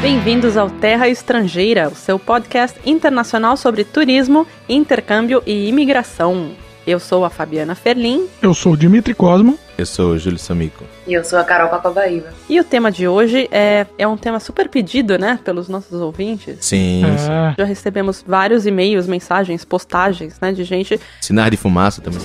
Bem-vindos ao Terra Estrangeira, o seu podcast internacional sobre turismo, intercâmbio e imigração. Eu sou a Fabiana Ferlin. Eu sou o Dimitri Cosmo. Eu sou o Júlio Samico. E eu sou a Carol Pacobaíba. E o tema de hoje é um tema super pedido, né, pelos nossos ouvintes. Sim. Já recebemos vários e-mails, mensagens, postagens, né, de gente... Sinais de fumaça também.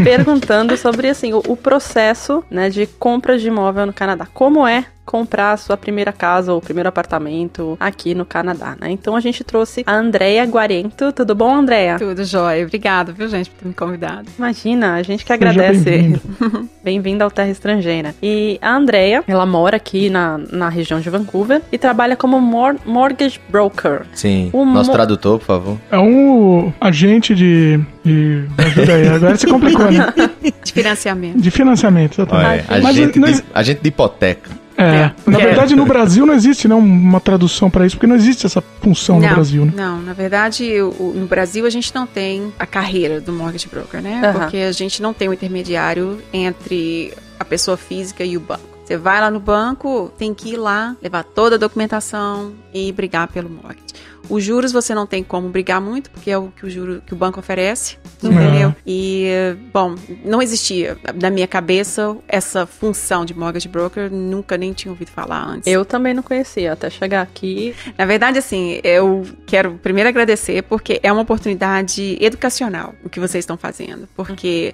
Perguntando sobre, assim, o processo, né, de compra de imóvel no Canadá. Como é comprar a sua primeira casa ou primeiro apartamento aqui no Canadá, né? Então a gente trouxe a Andréia Guarento. Tudo bom, Andréia? Tudo jóia. Obrigada, viu, gente, por ter me convidado. Imagina, a gente que agradece. Bem-vinda ao Terra Estrangeira. E a Andréia, ela mora aqui na região de Vancouver e trabalha como mortgage broker. Sim. Nosso tradutor, por favor. É um agente de... Ajuda aí, agora se complicou, né? De financiamento. De financiamento, exatamente. Agente de hipoteca. Na verdade, no Brasil não existe uma tradução para isso, porque não existe essa função no Brasil, né? Não, na verdade, no Brasil a gente não tem a carreira do mortgage broker, né? Porque a gente não tem um intermediário entre a pessoa física e o banco. Você vai lá no banco, tem que ir lá, levar toda a documentação e brigar pelo mortgage. Os juros você não tem como brigar muito, porque é o que o banco oferece, entendeu? E, bom, não existia na minha cabeça essa função de mortgage broker, nunca nem tinha ouvido falar antes. Eu também não conhecia, até chegar aqui. Na verdade, assim, eu quero primeiro agradecer, porque é uma oportunidade educacional o que vocês estão fazendo, porque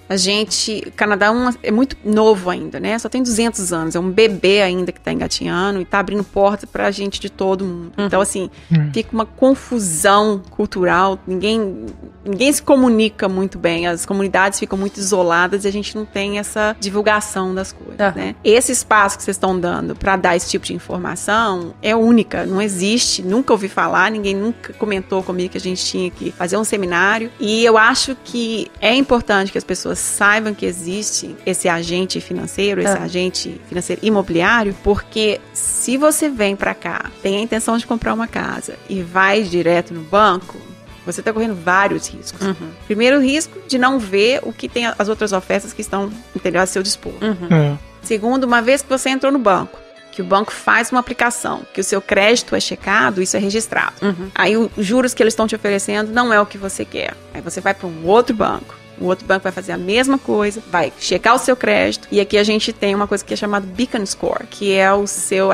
o Canadá é muito novo ainda, né? Só tem 200 anos, é um bebê ainda que tá engatinhando e tá abrindo porta pra gente de todo mundo. Então, assim, fica uma confusão cultural, ninguém se comunica muito bem, as comunidades ficam muito isoladas e a gente não tem essa divulgação das coisas, né? Esse espaço que vocês estão dando para dar esse tipo de informação é única, não existe, nunca ouvi falar, ninguém nunca comentou comigo que a gente tinha que fazer um seminário, e eu acho que é importante que as pessoas saibam que existe esse agente financeiro, imobiliário, porque se você vem para cá, tem a intenção de comprar uma casa e vai direto no banco, você está correndo vários riscos. Primeiro, o risco de não ver o que tem as outras ofertas que estão, entendeu, a seu dispor. Segundo, uma vez que você entrou no banco, que o banco faz uma aplicação, que o seu crédito é checado, isso é registrado. Aí os juros que eles estão te oferecendo não é o que você quer. Aí você vai para um outro banco. O outro banco vai fazer a mesma coisa, vai checar o seu crédito, e aqui a gente tem uma coisa que é chamada Beacon Score, que é o seu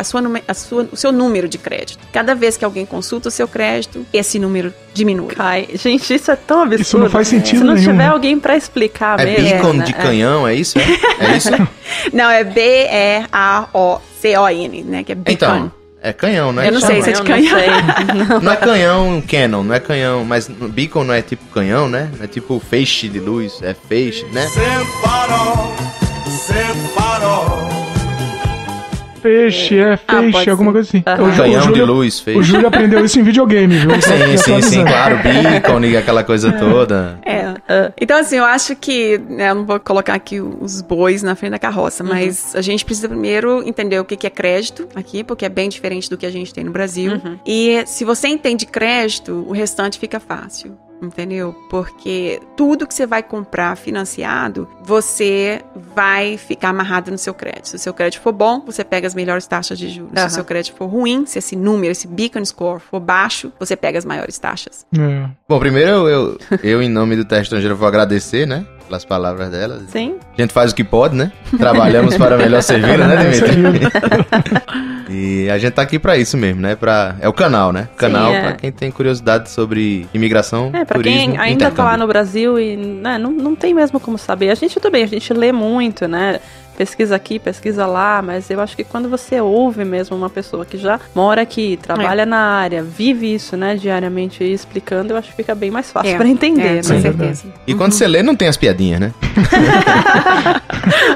número de crédito. Cada vez que alguém consulta o seu crédito, esse número diminui. Gente, isso é tão absurdo. Isso não faz sentido nenhum. Se não tiver alguém pra explicar mesmo. É beacon de canhão, é isso? É isso? Não, é B-E-A-O-C-O-N, né? Que é beacon. Então, é canhão, não é? Eu não sei se é de canhão. Não é canhão Canon, não é canhão, mas beacon não é tipo canhão, né? É tipo feixe de luz, é feixe, né? Separou. Feixe, alguma coisa assim. Canhão de luz, feixe. O Júlio aprendeu isso em videogame, viu? Sim, claro, beacon e aquela coisa toda. Então, assim, eu acho que, né, eu não vou colocar aqui os bois na frente da carroça, mas a gente precisa primeiro entender o que é crédito aqui, porque é bem diferente do que a gente tem no Brasil. E se você entende crédito, o restante fica fácil. Entendeu? Porque tudo que você vai comprar financiado, você vai ficar amarrado no seu crédito. Se o seu crédito for bom, você pega as melhores taxas de juros. Se o seu crédito for ruim, se esse número, esse beacon score for baixo, você pega as maiores taxas. Bom, primeiro eu em nome do Terra Estrangeira vou agradecer, né? Pelas palavras dela. Sim. A gente faz o que pode, né? Trabalhamos para melhor servir, né, Dimitri? E a gente tá aqui pra isso mesmo, né? É o canal, né? O canal pra quem tem curiosidade sobre imigração, pra turismo, quem ainda tá lá no Brasil e né, não tem mesmo como saber. A gente também, a gente lê muito, né? Pesquisa aqui, pesquisa lá, mas eu acho que quando você ouve mesmo uma pessoa que já mora aqui, trabalha na área, vive isso, né, diariamente explicando, eu acho que fica bem mais fácil pra entender, né? Com certeza. E quando você lê, não tem as piadinhas, né?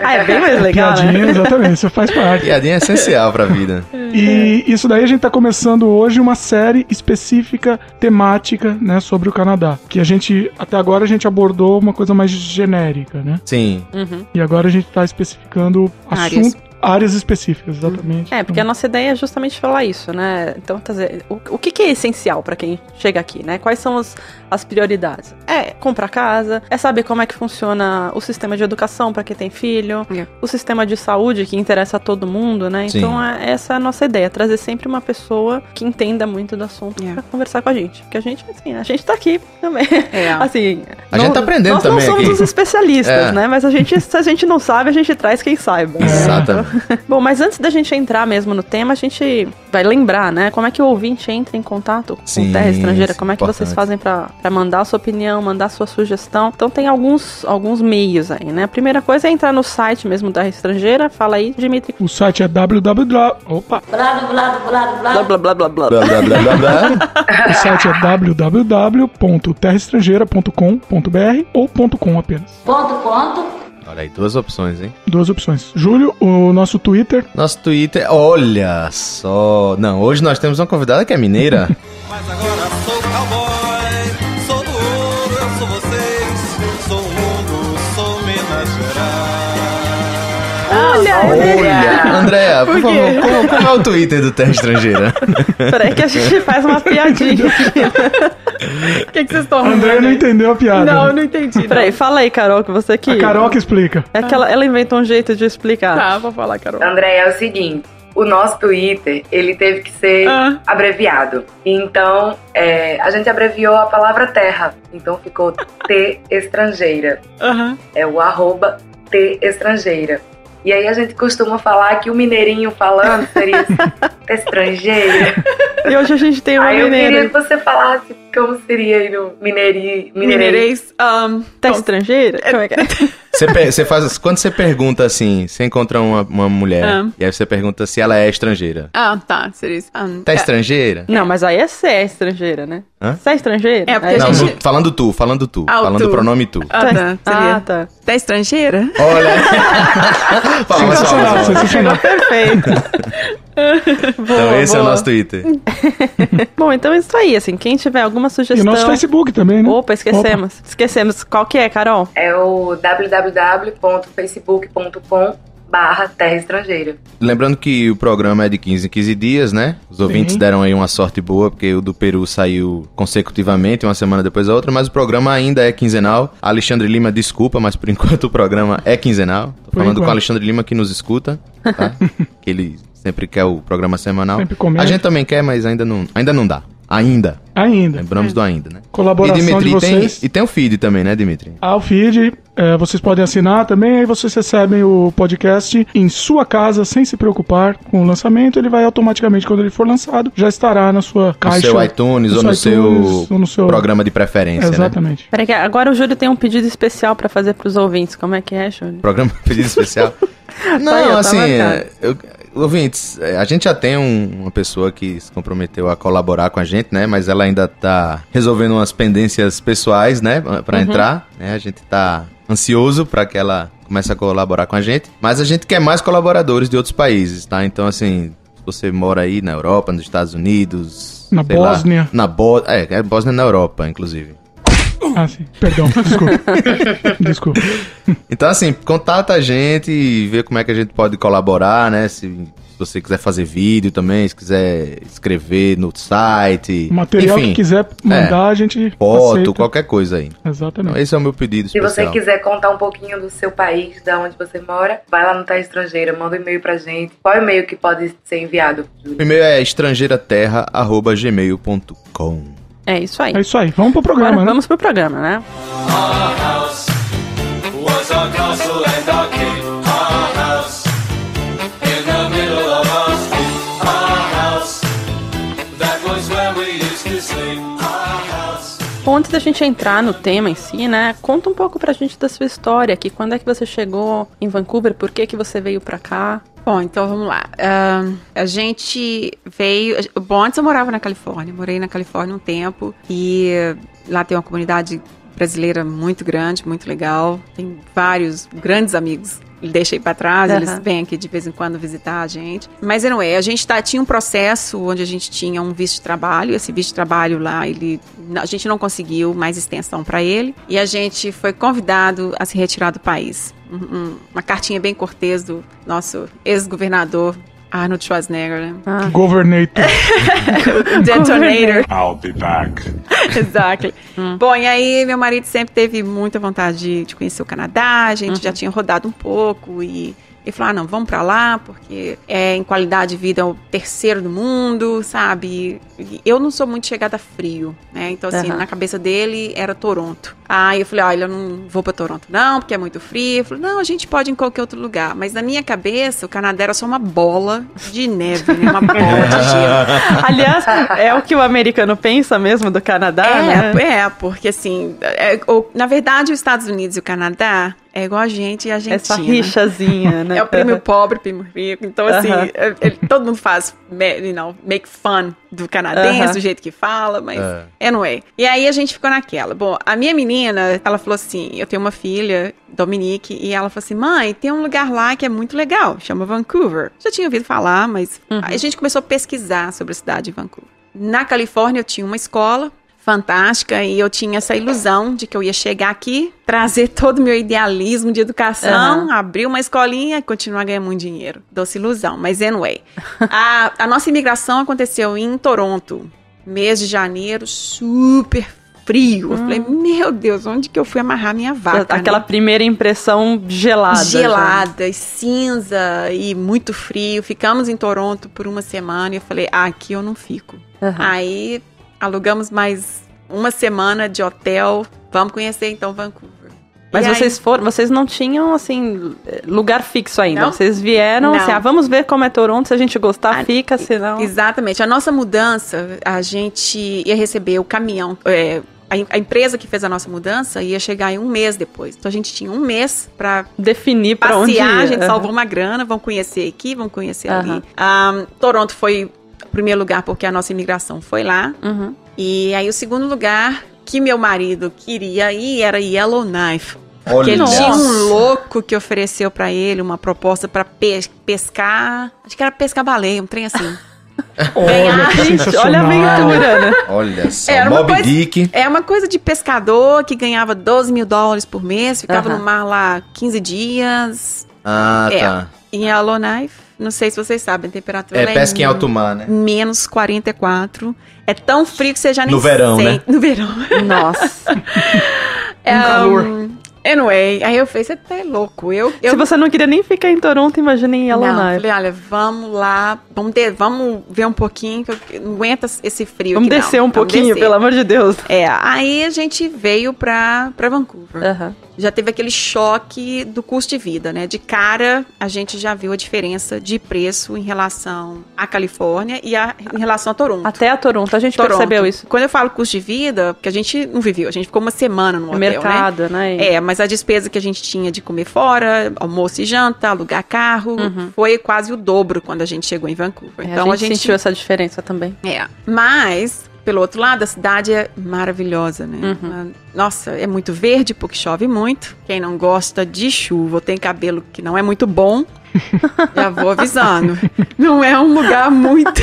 É bem mais legal, piadinha, né? Exatamente, isso faz parte. Piadinha é essencial pra vida. E isso daí a gente tá começando hoje uma série específica, temática, né, sobre o Canadá. Que até agora a gente abordou uma coisa mais genérica, né? Sim. E agora a gente tá especificando áreas específicas, exatamente. Porque a nossa ideia é justamente falar isso, né? Então, o que é essencial pra quem chega aqui, né? Quais são as prioridades? É comprar casa, é saber como é que funciona o sistema de educação pra quem tem filho, o sistema de saúde que interessa a todo mundo, né? Sim. Então, essa é a nossa ideia, trazer sempre uma pessoa que entenda muito do assunto pra conversar com a gente. Porque a gente, assim, a gente tá aqui também. Assim, a gente tá aprendendo também. Nós não somos aqui os especialistas, né? Mas se a gente não sabe, a gente traz quem saiba. Exatamente. Bom, mas antes da gente entrar mesmo no tema, a gente vai lembrar, né? Como é que o ouvinte entra em contato com Terra Estrangeira? Como é que vocês fazem pra mandar a sua opinião, mandar a sua sugestão? Então tem alguns meios aí, né? A primeira coisa é entrar no site mesmo Terra Estrangeira. Fala aí, Dimitri. O site é www. Opa! Blá, blá, blá, blá, blá. O site é www.terraestrangeira.com.br ou .com apenas. Olha aí, 2 opções, hein? 2 opções. Júlio, o nosso Twitter. Nosso Twitter, olha só. Não, hoje nós temos uma convidada que é mineira. Mas agora sou cowboy, sou do ouro, eu sou vocês. Sou o mundo, sou Minas Gerais. Olha, Andréa, por favor, como é o Twitter do Terra Estrangeira? Peraí que a gente faz uma piadinha aqui. O que vocês estão André arrumando não aí? entendeu a piada. Não, eu não entendi. Peraí, fala aí, Carol, que você aqui. A Carol que explica. É que ela inventou um jeito de explicar. Tá, vou falar, Carol. André, é o seguinte. O nosso Twitter, ele teve que ser abreviado. Então, a gente abreviou a palavra terra. Então ficou T Estrangeira. É o @T Estrangeira. E aí a gente costuma falar que o mineirinho falando seria estrangeira. E hoje a gente tem uma aí mineira. eu queria que você falasse como seria aí no mineirês. Tá estrangeira? Como é que é? Você faz, quando você pergunta assim, você encontra uma mulher, e aí você pergunta se ela é estrangeira. Tá, seria isso. Tá estrangeira? Não, mas aí é ser estrangeira, né? Hã? Você é estrangeira? É, porque Aí a Não, gente... falando tu. Falando tu. o pronome tu. Tá. tá. Tá estrangeira? Olha. Palmas, Sensacional, palmas. sensacional. Perfeito. Então esse é o nosso Twitter. Bom, então é isso aí, assim, quem tiver alguma E sugestão... o nosso Facebook também, né? Opa, esquecemos. Esquecemos. Qual que é, Carol? É o www.facebook.com/Terra Estrangeira. Lembrando que o programa é de 15 em 15 dias, né? Os ouvintes deram aí uma sorte boa, porque o do Peru saiu consecutivamente, uma semana depois da outra, mas o programa ainda é quinzenal. Alexandre Lima, desculpa, mas por enquanto o programa é quinzenal. Tô falando com o Alexandre Lima que nos escuta, tá? Que ele sempre quer o programa semanal. Sempre comenta. A gente também quer, mas ainda não dá. Ainda. Lembramos do ainda, né? Colaboração e Dimitri de vocês. tem o feed também, né, Dimitri? O feed, vocês podem assinar também, aí vocês recebem o podcast em sua casa, sem se preocupar com o lançamento. Ele vai automaticamente, quando ele for lançado, já estará na sua caixa. No seu iTunes ou no seu programa de preferência, Exatamente. Peraí, que agora o Júlio tem um pedido especial pra fazer pros ouvintes. Como é que é, Júlio? Programa pedido especial? Não, assim, ouvintes, a gente já tem uma pessoa que se comprometeu a colaborar com a gente, né? Mas ela ainda tá resolvendo umas pendências pessoais, né? Pra entrar, né? A gente tá ansioso pra que ela comece a colaborar com a gente. Mas a gente quer mais colaboradores de outros países, tá? Então, assim, se você mora aí na Europa, nos Estados Unidos... Na Bósnia. Bósnia na Europa, inclusive. Sim. Perdão, desculpa. Então, assim, contata a gente e vê como é que a gente pode colaborar, né? Se você quiser fazer vídeo também, se quiser escrever no site. O material enfim, que quiser mandar, a gente foto, aceita. qualquer coisa aí. Exatamente. Então, esse é o meu pedido Se especial. você quiser contar um pouquinho do seu país, da onde você mora, vai lá no Terra Estrangeira, manda um e-mail pra gente. Qual é o e-mail que pode ser enviado, Júlio? O e-mail é estrangeiraterra@gmail.com. É isso aí. É isso aí. Vamos pro programa, Agora né? vamos pro programa, né? Our house was our castle and our king. Our house in the middle of our street. Our house, that was where we used to sleep. Our house. Bom, antes da gente entrar no tema em si, né? Conta um pouco pra gente da sua história aqui. Quando é que você chegou em Vancouver? Por que você veio pra cá? Bom, então vamos lá. A gente veio... Bom, antes eu morava na Califórnia. Morei na Califórnia um tempo. E lá tem uma comunidade brasileira muito grande, muito legal. Tem vários grandes amigos deixei pra trás, eles vêm aqui de vez em quando visitar a gente. Mas, anyway, a gente tinha um processo onde a gente tinha um visto de trabalho, esse visto de trabalho lá, a gente não conseguiu mais extensão pra ele, e a gente foi convidado a se retirar do país. Uma cartinha bem cortês do nosso ex-governador Arnold Schwarzenegger, né? Governator. Detonator. I'll be back. Exactly. Bom, e aí meu marido sempre teve muita vontade de conhecer o Canadá, a gente já tinha rodado um pouco e ele falou, não, vamos pra lá, porque em qualidade de vida é o terceiro do mundo, sabe? E eu não sou muito chegada a frio, né? Então, assim, na cabeça dele era Toronto. Aí eu falei, olha, eu não vou pra Toronto não, porque é muito frio. Ele falou, não, a gente pode ir em qualquer outro lugar. Mas na minha cabeça, o Canadá era só uma bola de neve, né? Uma bola de gelo. Aliás, é o que o americano pensa mesmo do Canadá, né? Porque assim, na verdade, os Estados Unidos e o Canadá é igual a gente e a Argentina. Essa rixazinha, né? É o primo pobre, primo rico. Então, assim, todo mundo faz, make fun do canadense, do jeito que fala, mas anyway. E aí a gente ficou naquela. Bom, a minha menina, ela falou assim, eu tenho uma filha, Dominique, e ela falou assim, mãe, tem um lugar lá que é muito legal, chama Vancouver. Já tinha ouvido falar, mas aí a gente começou a pesquisar sobre a cidade de Vancouver. Na Califórnia eu tinha uma escola fantástica e eu tinha essa ilusão de que eu ia chegar aqui, trazer todo o meu idealismo de educação, abrir uma escolinha e continuar ganhando muito dinheiro. Doce ilusão, mas anyway. A nossa imigração aconteceu em Toronto, mês de janeiro, super frio. Eu falei, meu Deus, onde que eu fui amarrar minha vaca? Aquela primeira impressão gelada. Gelada, cinza e muito frio. Ficamos em Toronto por uma semana e eu falei, aqui eu não fico. Aí alugamos mais uma semana de hotel. Vamos conhecer então Vancouver. Mas vocês não tinham, assim, lugar fixo ainda. Não? Vocês vieram, assim, vamos ver como é Toronto, se a gente gostar, fica, senão... Exatamente. A nossa mudança, a gente ia receber o caminhão... A empresa que fez a nossa mudança ia chegar em um mês depois. Então a gente tinha um mês pra definir pra onde ir. A gente salvou uma grana, vamos conhecer aqui, vamos conhecer ali. Toronto foi o primeiro lugar porque a nossa imigração foi lá. E aí o segundo lugar que meu marido queria ir era Yellowknife. Porque ele tinha um louco que ofereceu pra ele uma proposta pra pescar, acho que era pescar baleia, um trem assim. Olha a aventura, né? Olha só, Moby Dick. É uma coisa de pescador que ganhava $12 mil por mês, ficava no mar lá 15 dias. Tá. Em Yellowknife, não sei se vocês sabem, a temperatura pesca em alto mar, né? Menos 44. É tão frio que você já nem No verão, né? No verão. Nossa. Calor. Anyway, aí eu falei, você tá louco. Se você não queria nem ficar em Toronto, imagina em Yellowknife. Não, falei, olha, vamos lá, vamos ver um pouquinho, que eu não aguento esse frio vamos aqui, descer um pouquinho, pelo amor de Deus. Aí a gente veio pra Vancouver. Já teve aquele choque do custo de vida, né? De cara, a gente já viu a diferença de preço em relação à Califórnia e em relação a Toronto. Até a Toronto, a gente percebeu isso. Quando eu falo custo de vida, porque a gente não viveu, a gente ficou uma semana no hotel, mercado, né? Mas a despesa que a gente tinha de comer fora, almoço e janta, alugar carro, foi quase o dobro quando a gente chegou em Vancouver. Então a gente sentiu essa diferença também. Mas... Pelo outro lado, a cidade é maravilhosa, né? Nossa, é muito verde porque chove muito. Quem não gosta de chuva ou tem cabelo que não é muito bom, já vou avisando. Não é um lugar muito...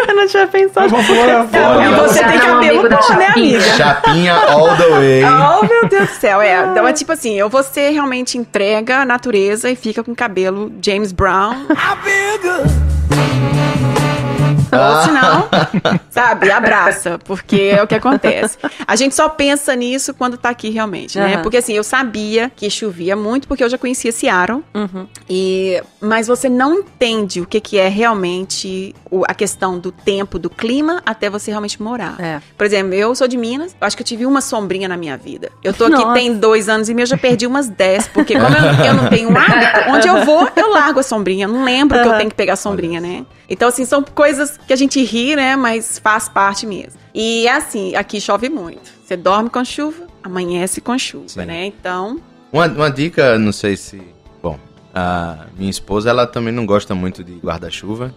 Eu não tinha pensado. Você tem cabelo bom, né, amiga? Chapinha all the way. Oh, meu Deus do céu. Então é tipo assim, ou você realmente entrega a natureza e fica com cabelo James Brown. Ou se não, sabe, abraça, porque é o que acontece. A gente só pensa nisso quando tá aqui realmente, né? Porque assim, eu sabia que chovia muito, porque eu já conhecia Seattle. Mas você não entende o que é realmente a questão do tempo, do clima, até você realmente morar. Por exemplo, eu sou de Minas, eu acho que eu tive uma sombrinha na minha vida. Eu tô aqui tem 2 anos e meio, eu já perdi umas 10, porque como eu não tenho um hábito, onde eu vou, eu largo a sombrinha. Eu não lembro que eu tenho que pegar a sombrinha, né? Então, assim, são coisas que a gente ri, né? Mas faz parte mesmo. E, assim, aqui chove muito. Você dorme com chuva, amanhece com chuva, né? Então... Uma dica, não sei se... Bom, a minha esposa, ela também não gosta muito de guarda-chuva.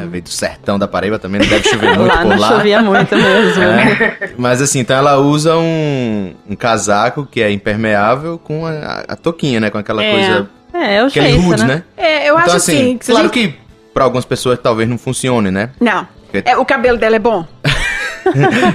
Veio do sertão da Paraíba, também não deve chover muito por lá. Chovia muito mesmo. Mas, assim, então ela usa um casaco que é impermeável com a touquinha, né? Com aquela coisa... É o aquele jeito, rude, né? Eu então, acho assim, que claro que pra algumas pessoas talvez não funcione, né? Não. O cabelo dela é bom?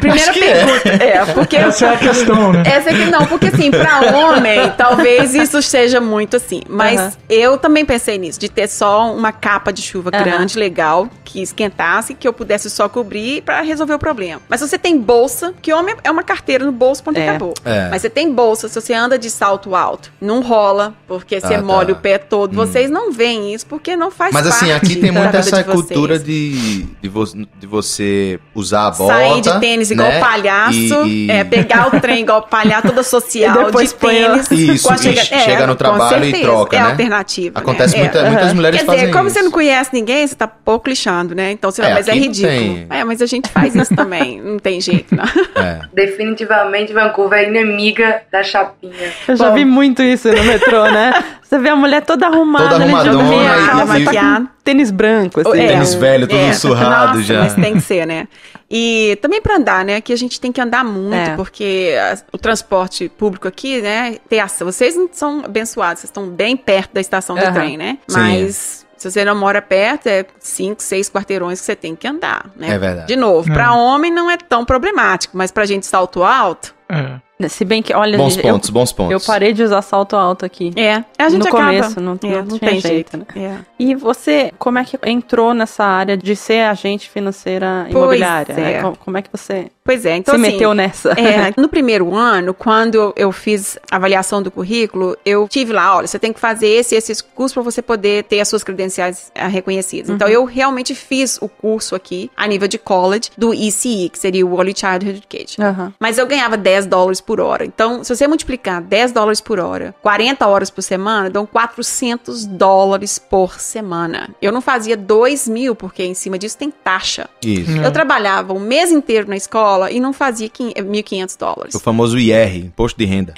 Primeira pergunta. Porque essa é a questão, né? Essa aqui não, porque assim, pra homem, talvez isso seja muito assim. Mas eu também pensei nisso, de ter só uma capa de chuva grande, legal, que esquentasse, que eu pudesse só cobrir pra resolver o problema. Mas se você tem bolsa, que homem é uma carteira no bolso, ponto e acabou. Mas você tem bolsa, se você anda de salto alto, não rola, porque você molha o pé todo. Vocês não veem isso, porque não faz parte. Mas assim, aqui tem muito essa cultura de você usar a bota. Sair de tênis igual palhaço, pegar o trem igual palhaço, toda social, e depois de tênis. Isso, chega no trabalho e troca, né? É alternativa. Acontece, muitas mulheres fazem isso. Quer dizer, como você não conhece ninguém, você tá pouco lixando, né? Então, você mas é ridículo. Mas a gente faz isso também, não tem jeito, não. Definitivamente, Vancouver é inimiga da chapinha. Eu já vi muito isso no metrô, né? Você vê a mulher toda arrumada, toda arrumadona, maquiada, tênis branco, assim. Tênis velho, todo surrado. Nossa, já. Mas tem que ser, né? E também pra andar, né? Que a gente tem que andar muito, porque o transporte público aqui, né? Vocês não são abençoados, vocês estão bem perto da estação de trem, né? Mas se você não mora perto, é 5, 6 quarteirões que você tem que andar, né? É verdade. De novo, pra homem não é tão problemático, mas pra gente salto alto... Se bem que, olha, bons pontos. Eu parei de usar salto alto aqui. A gente no acaba. Começo, não tem jeito, né? E você, como é que entrou nessa área de ser agente financeira imobiliária? Né? Como é que você então, se meteu nessa? No primeiro ano, quando eu fiz a avaliação do currículo, eu tive lá, olha, você tem que fazer esses cursos para você poder ter as suas credenciais reconhecidas. Então, eu realmente fiz o curso aqui, a nível de college, do ECE, que seria o Early Childhood Education. Mas eu ganhava $10 por hora. Então, se você multiplicar $10 por hora, 40 horas por semana, dão $400 por semana. Eu não fazia 2.000, porque em cima disso tem taxa. Isso. Eu trabalhava o mês inteiro na escola e não fazia $1.500. O famoso IR, Imposto de Renda.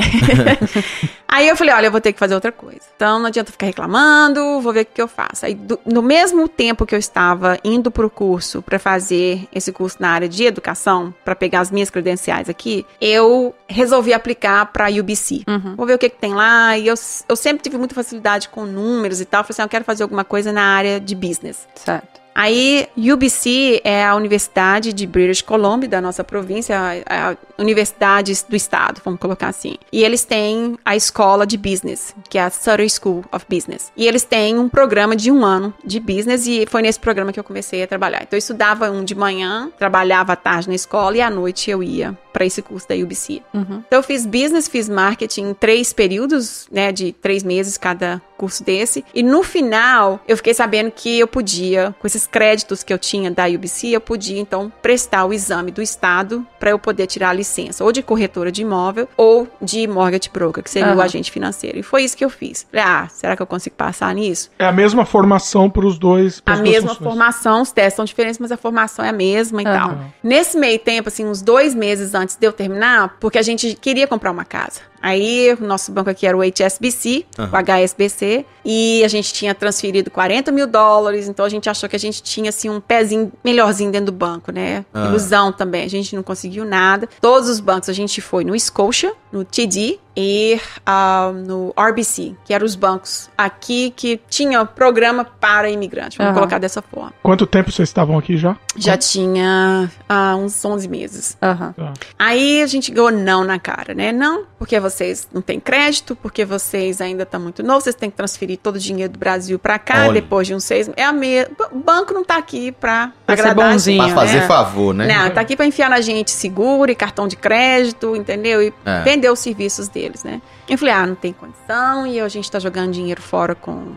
Aí eu falei, olha, eu vou ter que fazer outra coisa. Então não adianta ficar reclamando, vou ver o que eu faço. Aí no mesmo tempo que eu estava indo pro curso para fazer esse curso na área de educação, para pegar as minhas credenciais aqui, eu resolvi aplicar para UBC. Vou ver o que tem lá. E eu sempre tive muita facilidade com números e tal. Falei assim, eu quero fazer alguma coisa na área de business. Certo. Aí, UBC é a Universidade de British Columbia, da nossa província, a universidade do estado, vamos colocar assim. E eles têm a escola de business, que é a Sutter School of Business. E eles têm um programa de 1 ano de business e foi nesse programa que eu comecei a trabalhar. Então, eu estudava de manhã, trabalhava à tarde na escola e à noite eu ia para esse curso da UBC. Então, eu fiz business, fiz marketing em 3 períodos, né, de 3 meses cada curso desse. E no final, eu fiquei sabendo que eu podia, com esses créditos que eu tinha da UBC, eu podia, então, prestar o exame do estado para eu poder tirar a licença, ou de corretora de imóvel, ou de mortgage broker, que seria o agente financeiro. E foi isso que eu fiz. Falei, será que eu consigo passar nisso? É a mesma formação para os dois. A mesma formação, os testes são diferentes, mas a formação é a mesma e tal. Nesse meio tempo, assim, uns 2 meses antes de eu terminar, porque a gente queria comprar uma casa. Aí, o nosso banco aqui era o HSBC, o HSBC, e a gente tinha transferido $40 mil, então a gente achou que a gente tinha, assim, um pezinho melhorzinho dentro do banco, né? Ilusão também, a gente não conseguiu nada. Todos os bancos, a gente foi no Scotia, no TD e no RBC, que eram os bancos aqui que tinham programa para imigrantes, vamos colocar dessa forma. Quanto tempo vocês estavam aqui já? Já tinha uns 11 meses. Aí a gente ganhou não na cara, né? Não, porque vocês não têm crédito, porque vocês ainda estão muito novos, vocês têm que transferir todo o dinheiro do Brasil para cá, depois de uns 6 meses. O banco não tá aqui para agradar, bonzinho, pra fazer favor, né? Não, tá aqui para enfiar na gente seguro e cartão de crédito, entendeu? E vender os serviços deles, né? Eu falei, não tem condição, e a gente tá jogando dinheiro fora com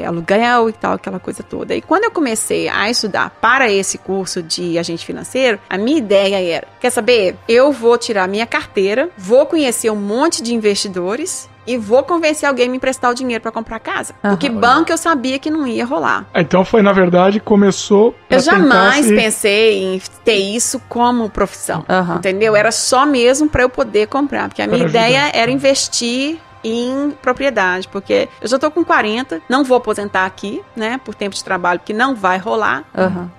aluguel e tal, aquela coisa toda. E quando eu comecei a estudar para esse curso de agente financeiro, a minha ideia era, quer saber? Eu vou tirar minha carteira, vou conhecer um monte de investidores e vou convencer alguém a me emprestar o dinheiro para comprar casa. Porque banco eu sabia que não ia rolar. Então foi, na verdade, começou... Eu jamais pensei em ter isso como profissão, entendeu? Era só mesmo para eu poder comprar, porque a minha ideia era investir em propriedade, porque eu já tô com 40, não vou aposentar aqui, né, por tempo de trabalho, porque não vai rolar.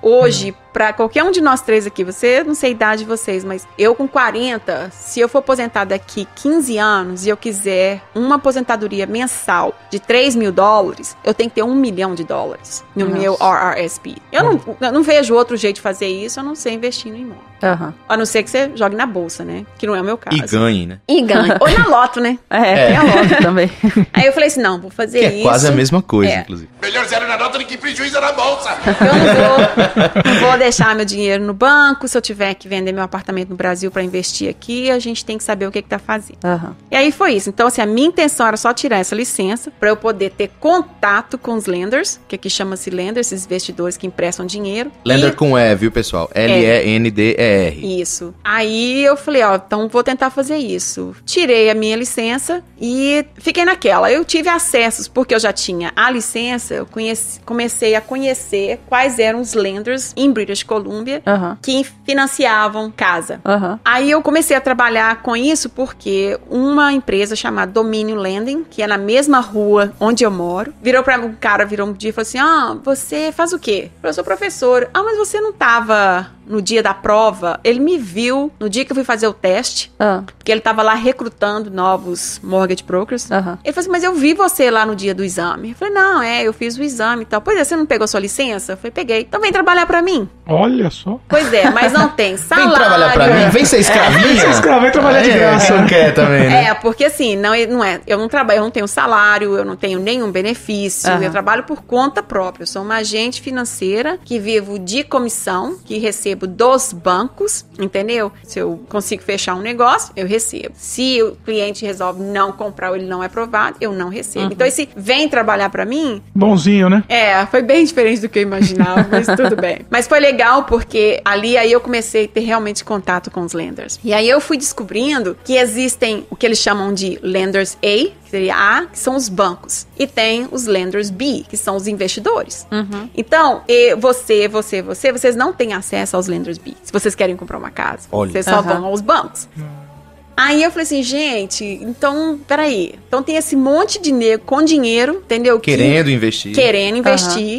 Hoje, pra qualquer um de nós três aqui, você, não sei a idade de vocês, mas eu com 40, se eu for aposentar daqui 15 anos e eu quiser uma aposentadoria mensal de $3.000, eu tenho que ter $1 milhão no meu RRSP. Eu não vejo outro jeito de fazer isso, eu não sei investir no imóvel. A não ser que você jogue na bolsa, né? Que não é o meu caso. E ganhe, né? E ganhe. Ou na loto, né? Tem a loto também. Aí eu falei assim, não, vou fazer isso. É quase a mesma coisa, inclusive. Melhor zero na nota do que prejuízo na bolsa. Eu não vou deixar meu dinheiro no banco. Se eu tiver que vender meu apartamento no Brasil pra investir aqui, a gente tem que saber o que tá fazendo. E aí foi isso. Então, assim, a minha intenção era só tirar essa licença pra eu poder ter contato com os lenders, que aqui chama-se lenders, esses investidores que emprestam dinheiro. Lender com E, viu, pessoal? L-E-N-D-E-R. Isso. Aí eu falei, então vou tentar fazer isso. Tirei a minha licença e fiquei naquela. Eu tive acessos, porque eu já tinha a licença, eu comecei a conhecer quais eram os lenders em British Columbia que financiavam casa. Aí eu comecei a trabalhar com isso porque uma empresa chamada Dominion Lending, que é na mesma rua onde eu moro, virou um dia e falou assim, você faz o quê? Eu sou professor. Mas você não tava no dia da prova? Ele me viu no dia que eu fui fazer o teste, porque ele tava lá recrutando novos mortgage brokers. Ele falou assim, mas eu vi você lá no dia do exame. Eu falei, não, eu fiz o exame e tal. Pois é, você não pegou sua licença? Eu falei, peguei. Então vem trabalhar pra mim. Olha só. Pois é, mas não tem salário. Vem trabalhar pra mim, vem ser escravinha. Vem ser escravo, vem trabalhar de graça. Não quer também, né? Porque assim, eu não trabalho, eu não tenho salário, eu não tenho nenhum benefício, eu trabalho por conta própria. Eu sou uma agente financeira que vivo de comissão, que recebo dos bancos, entendeu? Se eu consigo fechar um negócio, eu recebo. Se o cliente resolve não comprar ou ele não é aprovado, eu não recebo. Então esse vem trabalhar pra mim... Bonzinho, né? Foi bem diferente do que eu imaginava, mas tudo bem. Mas foi legal porque aí eu comecei a ter realmente contato com os lenders. E aí eu fui descobrindo que existem o que eles chamam de lenders A, que seria A, que são os bancos. E tem os lenders B, que são os investidores. Então, vocês não têm acesso aos lenders B. Se vocês querem comprar uma casa, vocês só vão aos bancos. Aí eu falei assim, gente, então, peraí. Então tem esse monte de nego com dinheiro, entendeu? Querendo investir.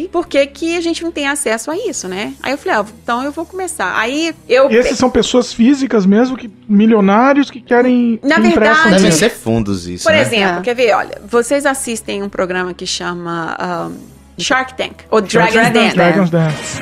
Por que a gente não tem acesso a isso, né? Aí eu falei, então eu vou começar. Aí E esses são pessoas físicas mesmo, milionários que querem... Na verdade... Devem ser fundos isso, Por exemplo, quer ver, olha, vocês assistem um programa que chama Shark Tank, ou Dragon's Dance.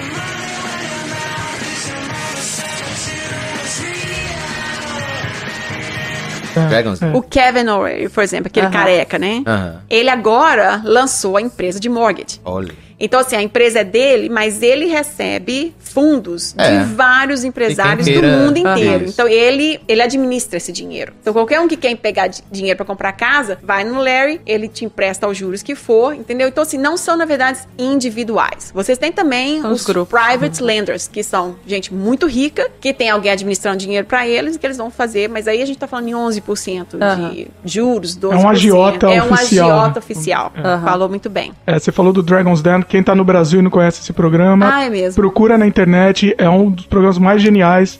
O Kevin O'Reilly, por exemplo, aquele careca, né? Ele agora lançou a empresa de mortgage. Olha. Então, assim, a empresa é dele, mas ele recebe fundos de vários empresários do mundo inteiro. Então, ele administra esse dinheiro. Então, qualquer um que quer pegar dinheiro para comprar casa, vai no Larry, ele te empresta os juros que for, entendeu? Então, assim, não são, na verdade, individuais. Vocês têm também os private lenders, que são gente muito rica, que tem alguém administrando dinheiro para eles, que eles vão fazer, mas aí a gente tá falando em 11% de juros, 12%. É um agiota oficial. É um agiota oficial. Falou muito bem. Você falou do Dragon's Den. Quem tá no Brasil e não conhece esse programa, é mesmo. Procura na internet, é um dos programas mais geniais.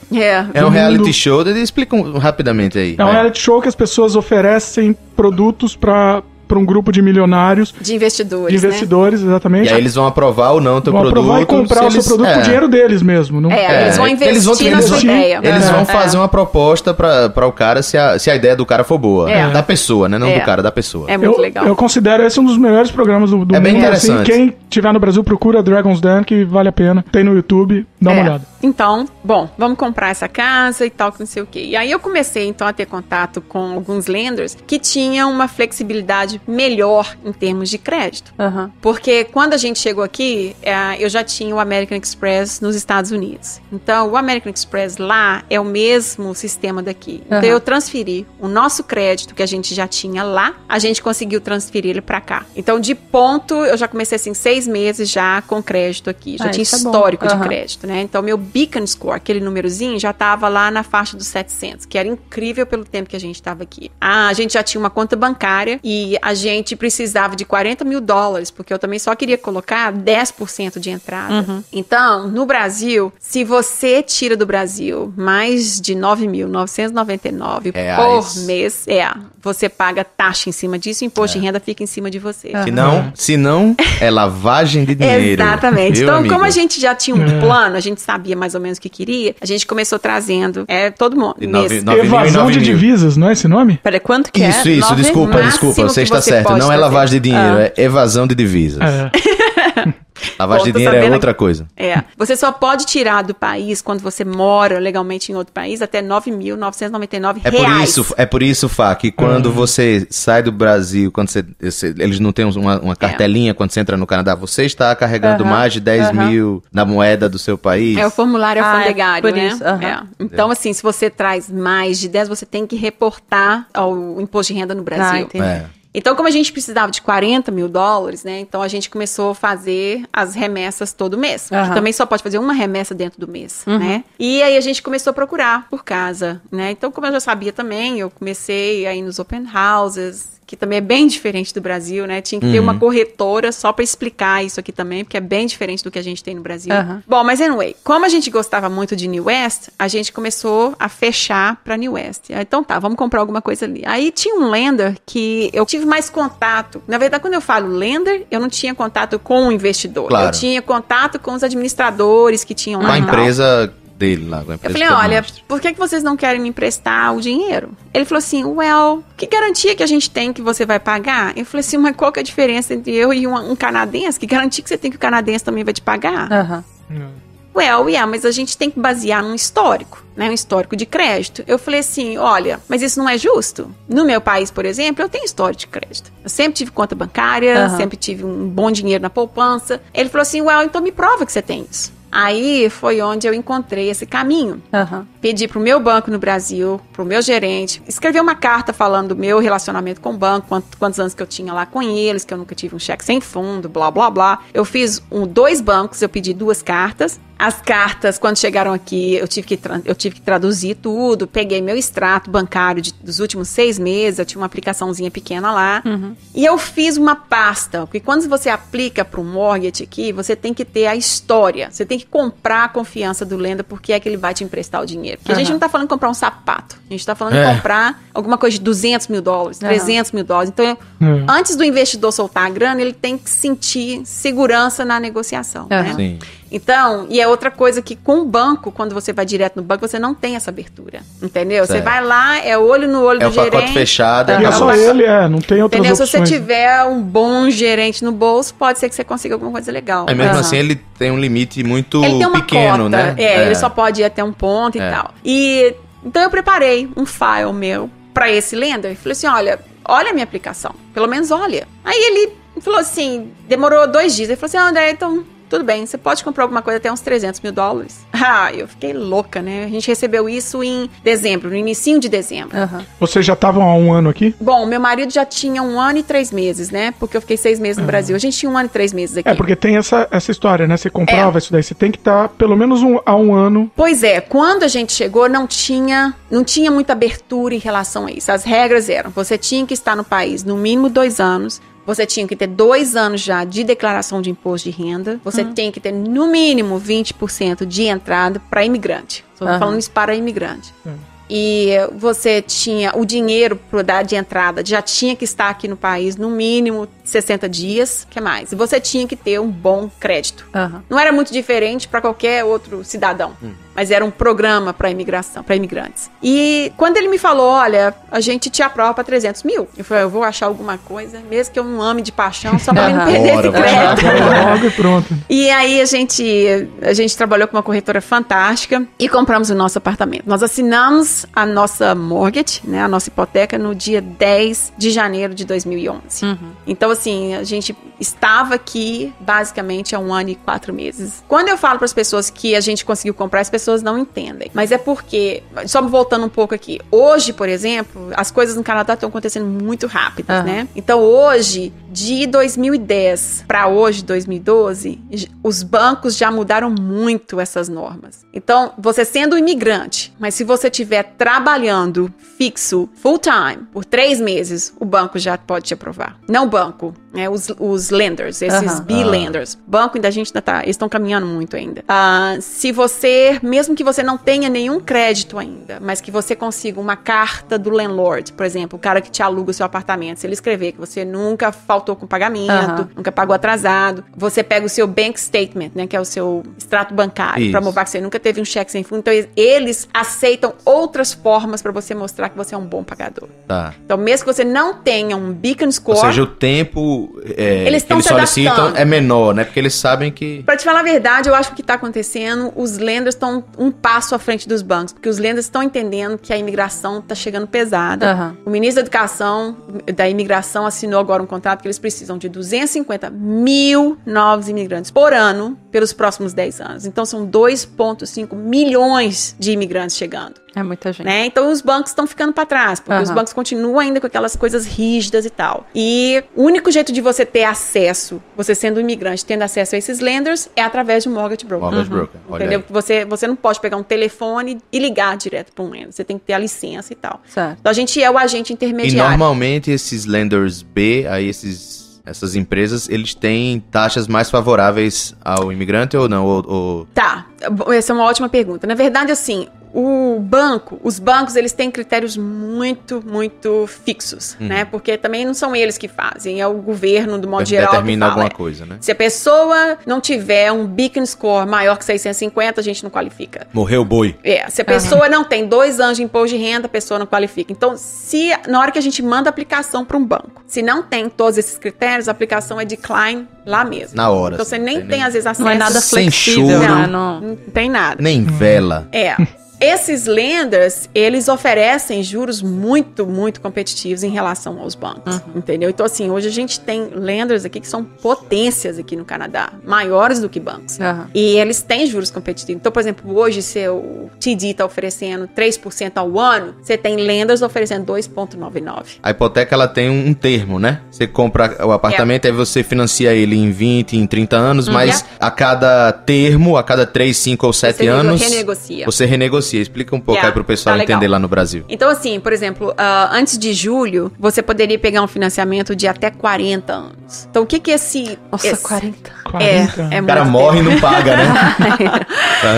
É um reality show, explica rapidamente aí. É um reality show que as pessoas oferecem produtos para um grupo de milionários. De investidores, exatamente. E aí eles vão aprovar ou não o teu produto. Vão aprovar e comprar o seu produto com o dinheiro deles mesmo. Não? Eles vão investir na sua ideia. Eles vão fazer uma proposta para o cara se a ideia do cara for boa. Da pessoa, né? Não do cara, da pessoa. É muito legal. Eu considero esse um dos melhores programas do mundo. É bem interessante. Assim, quem tiver no Brasil, procura Dragon's Den, que vale a pena. Tem no YouTube, dá uma olhada. Então, vamos comprar essa casa e tal, que não sei o quê. E aí eu comecei, então, a ter contato com alguns lenders que tinham uma flexibilidade melhor em termos de crédito. Porque quando a gente chegou aqui, eu já tinha o American Express nos Estados Unidos. Então, o American Express lá é o mesmo sistema daqui. Então, eu transferi o nosso crédito que a gente já tinha lá, a gente conseguiu transferir ele pra cá. Então, de ponto, eu já comecei assim, 6 meses já com crédito aqui. Já tinha histórico de crédito, né? Então, meu Beacon Score, aquele númerozinho, já tava lá na faixa dos 700, que era incrível pelo tempo que a gente tava aqui. A gente já tinha uma conta bancária e a gente precisava de $40 mil, porque eu também só queria colocar 10% de entrada. Então, no Brasil, se você tira do Brasil mais de 9.999 por mês, você paga taxa em cima disso, o imposto de renda fica em cima de você. Se não, é lavagem de dinheiro. Exatamente. Viu, Então, amigo? como a gente já tinha um plano, a gente sabia mais ou menos o que queria, a gente começou trazendo todo mundo. Evasão de divisas, não é esse nome? Peraí, quanto que é? Isso, desculpa, você está certo. Não é lavagem de dinheiro, é evasão de divisas. Lavagem de dinheiro é outra coisa. Você só pode tirar do país, quando você mora legalmente em outro país, até R$9.999. É por isso, Fá, que quando você sai do Brasil, quando eles não têm uma cartelinha, quando você entra no Canadá, você está carregando mais de 10 mil na moeda do seu país. É o formulário alfandegário, né? Isso, Então, assim, se você traz mais de 10, você tem que reportar ao imposto de renda no Brasil. Então, como a gente precisava de $40 mil, né? Então, a gente começou a fazer as remessas todo mês. A gente também só pode fazer uma remessa dentro do mês, né? E aí, a gente começou a procurar por casa, né? Então, como eu já sabia também, eu comecei a ir nos open houses, que também é bem diferente do Brasil, né? Tinha que ter uma corretora só pra explicar isso aqui também, porque é bem diferente do que a gente tem no Brasil. Bom, mas anyway, como a gente gostava muito de New West, a gente começou a fechar pra New West. Então tá, vamos comprar alguma coisa ali. Aí tinha um lender que eu tive mais contato. Na verdade, quando eu falo lender, eu não tinha contato com o investidor. Claro. Eu tinha contato com os administradores que tinham lá. Com a empresa dele lá. Eu falei, olha, por que vocês não querem me emprestar o dinheiro? Ele falou assim, que garantia que a gente tem que você vai pagar? Eu falei assim, mas qual que é a diferença entre eu e um canadense? Que garantia que você tem que o canadense também vai te pagar? Mas a gente tem que basear num histórico, né? Um histórico de crédito. Eu falei assim, olha, mas isso não é justo. No meu país, por exemplo, eu tenho histórico de crédito. Eu sempre tive conta bancária, sempre tive um bom dinheiro na poupança. Ele falou assim, então me prova que você tem isso. Aí foi onde eu encontrei esse caminho. Pedi pro meu banco no Brasil, pro meu gerente, escrevi uma carta falando do meu relacionamento com o banco, quantos anos que eu tinha lá com eles, que eu nunca tive um cheque sem fundo, blá, blá, blá. Eu fiz 2 bancos, eu pedi 2 cartas. As cartas, quando chegaram aqui, eu tive que traduzir tudo, peguei meu extrato bancário dos últimos 6 meses, eu tinha uma aplicaçãozinha pequena lá, e eu fiz uma pasta, porque quando você aplica para um mortgage aqui, você tem que ter a história, você tem que comprar a confiança do lender, porque é que ele vai te emprestar o dinheiro. Porque a gente não tá falando de comprar um sapato, a gente tá falando de comprar alguma coisa de $200 mil, $300 mil. Então, antes do investidor soltar a grana, ele tem que sentir segurança na negociação, né? Sim. Então, e é outra coisa que com o banco, quando você vai direto no banco, você não tem essa abertura, entendeu? Certo. Você vai lá, é olho no olho do gerente. É o pacote fechado. E é só ele, não tem outras opções. Se você tiver um bom gerente no bolso, pode ser que você consiga alguma coisa legal. Aí mesmo assim, ele tem um limite muito ele tem uma pequeno, cota, né? Ele só pode ir até um ponto e tal. E então eu preparei um file meu pra esse lender e falei assim, olha a minha aplicação, pelo menos olha. Aí ele falou assim, demorou 2 dias, ele falou assim, André, então tudo bem, você pode comprar alguma coisa até uns $300 mil. Eu fiquei louca, né? A gente recebeu isso em dezembro, no inicinho de dezembro. Vocês já estavam há 1 ano aqui? Bom, meu marido já tinha 1 ano e 3 meses, né? Porque eu fiquei 6 meses no Brasil. A gente tinha 1 ano e 3 meses aqui. Porque tem essa história, né? Você comprava isso daí, você tem que estar pelo menos há 1 ano. Pois é, quando a gente chegou, não tinha muita abertura em relação a isso. As regras eram, você tinha que estar no país no mínimo 2 anos, você tinha que ter 2 anos já de declaração de imposto de renda. Você tem que ter, no mínimo, 20% de entrada para imigrante. Estou falando isso para imigrante. E você tinha o dinheiro para dar de entrada, já tinha que estar aqui no país no mínimo 60 dias, que mais? E você tinha que ter um bom crédito. Não era muito diferente para qualquer outro cidadão, mas era um programa para imigração, para imigrantes. E quando ele me falou, olha, a gente te aprova para $300 mil, eu falei, eu vou achar alguma coisa, mesmo que eu não ame de paixão, só para não perder esse crédito. Logo e pronto. E aí a gente trabalhou com uma corretora fantástica e compramos o nosso apartamento. Nós assinamos a nossa mortgage, né, a nossa hipoteca, no dia 10 de janeiro de 2011. Então, assim, a gente estava aqui basicamente há 1 ano e 4 meses. Quando eu falo para as pessoas que a gente conseguiu comprar, as pessoas não entendem. Mas é porque, só voltando um pouco aqui, hoje, por exemplo, as coisas no Canadá estão acontecendo muito rápidas, né? Então hoje, de 2010 para hoje, 2012, os bancos já mudaram muito essas normas. Então, você sendo imigrante, mas se você estiver trabalhando fixo, full time, por 3 meses, o banco já pode te aprovar. Não o banco, né? Os lenders, esses B-lenders. Banco ainda a gente ainda tá, eles estão caminhando muito ainda. Se você, mesmo que você não tenha nenhum crédito ainda, mas que você consiga uma carta do landlord, por exemplo, o cara que te aluga o seu apartamento, se ele escrever que você nunca faltou com pagamento, nunca pagou atrasado, você pega o seu bank statement, né, que é o seu extrato bancário, para provar que você nunca teve um cheque sem fundo. Então, eles aceitam outras formas para você mostrar que você é um bom pagador. Tá. Então, mesmo que você não tenha um beacon score... Ou seja, o tempo eles que eles solicitam é menor, né? Porque eles sabem que... Pra te falar a verdade, eu acho que o que tá acontecendo, os lenders estão um passo à frente dos bancos, porque os lenders estão entendendo que a imigração tá chegando pesada. O ministro da Educação, da Imigração, assinou agora um contrato que eles precisam de 250 mil novos imigrantes por ano pelos próximos 10 anos. Então, são 2,5 milhões de imigrantes chegando. É muita gente. Né? Então, os bancos estão ficando para trás, porque os bancos continuam ainda com aquelas coisas rígidas e tal. E o único jeito de você ter acesso, você sendo um imigrante, tendo acesso a esses lenders, é através de um mortgage broker. Mortgage broker. Entendeu? Você não pode pegar um telefone e ligar direto para um lender. Você tem que ter a licença e tal. Certo. Então, a gente é o agente intermediário. E normalmente esses lenders B, aí essas empresas, eles têm taxas mais favoráveis ao imigrante ou não? Tá, essa é uma ótima pergunta. Na verdade, assim, os bancos, eles têm critérios muito, muito fixos, né? Porque também não são eles que fazem, é o governo, do modo geral, determina que fala. alguma coisa, né? Se a pessoa não tiver um beacon score maior que 650, a gente não qualifica. Morreu o boi. Se a pessoa não tem 2 anos de imposto de renda, a pessoa não qualifica. Então, na hora que a gente manda a aplicação para um banco, se não tem todos esses critérios, a aplicação é decline lá mesmo. Na hora. Então, você nem tem às vezes, acesso. Não é nada flexível. Sem choro. Não tem nada. Nem vela. Esses lenders, eles oferecem juros muito, muito competitivos em relação aos bancos, entendeu? Então, assim, hoje a gente tem lenders aqui que são potências aqui no Canadá, maiores do que bancos. E eles têm juros competitivos. Então, por exemplo, hoje, se o TD está oferecendo 3% ao ano, você tem lenders oferecendo 2,99%. A hipoteca, ela tem um termo, né? Você compra o apartamento, aí você financia ele em 20, em 30 anos, mas a cada termo, a cada 3, 5 ou 7 anos... Você renegocia. Explica um pouco aí pro pessoal entender lá no Brasil. Então, assim, por exemplo, antes de julho, você poderia pegar um financiamento de até 40 anos. Então, o que é esse... Nossa, 40. É o cara morre e não paga, né?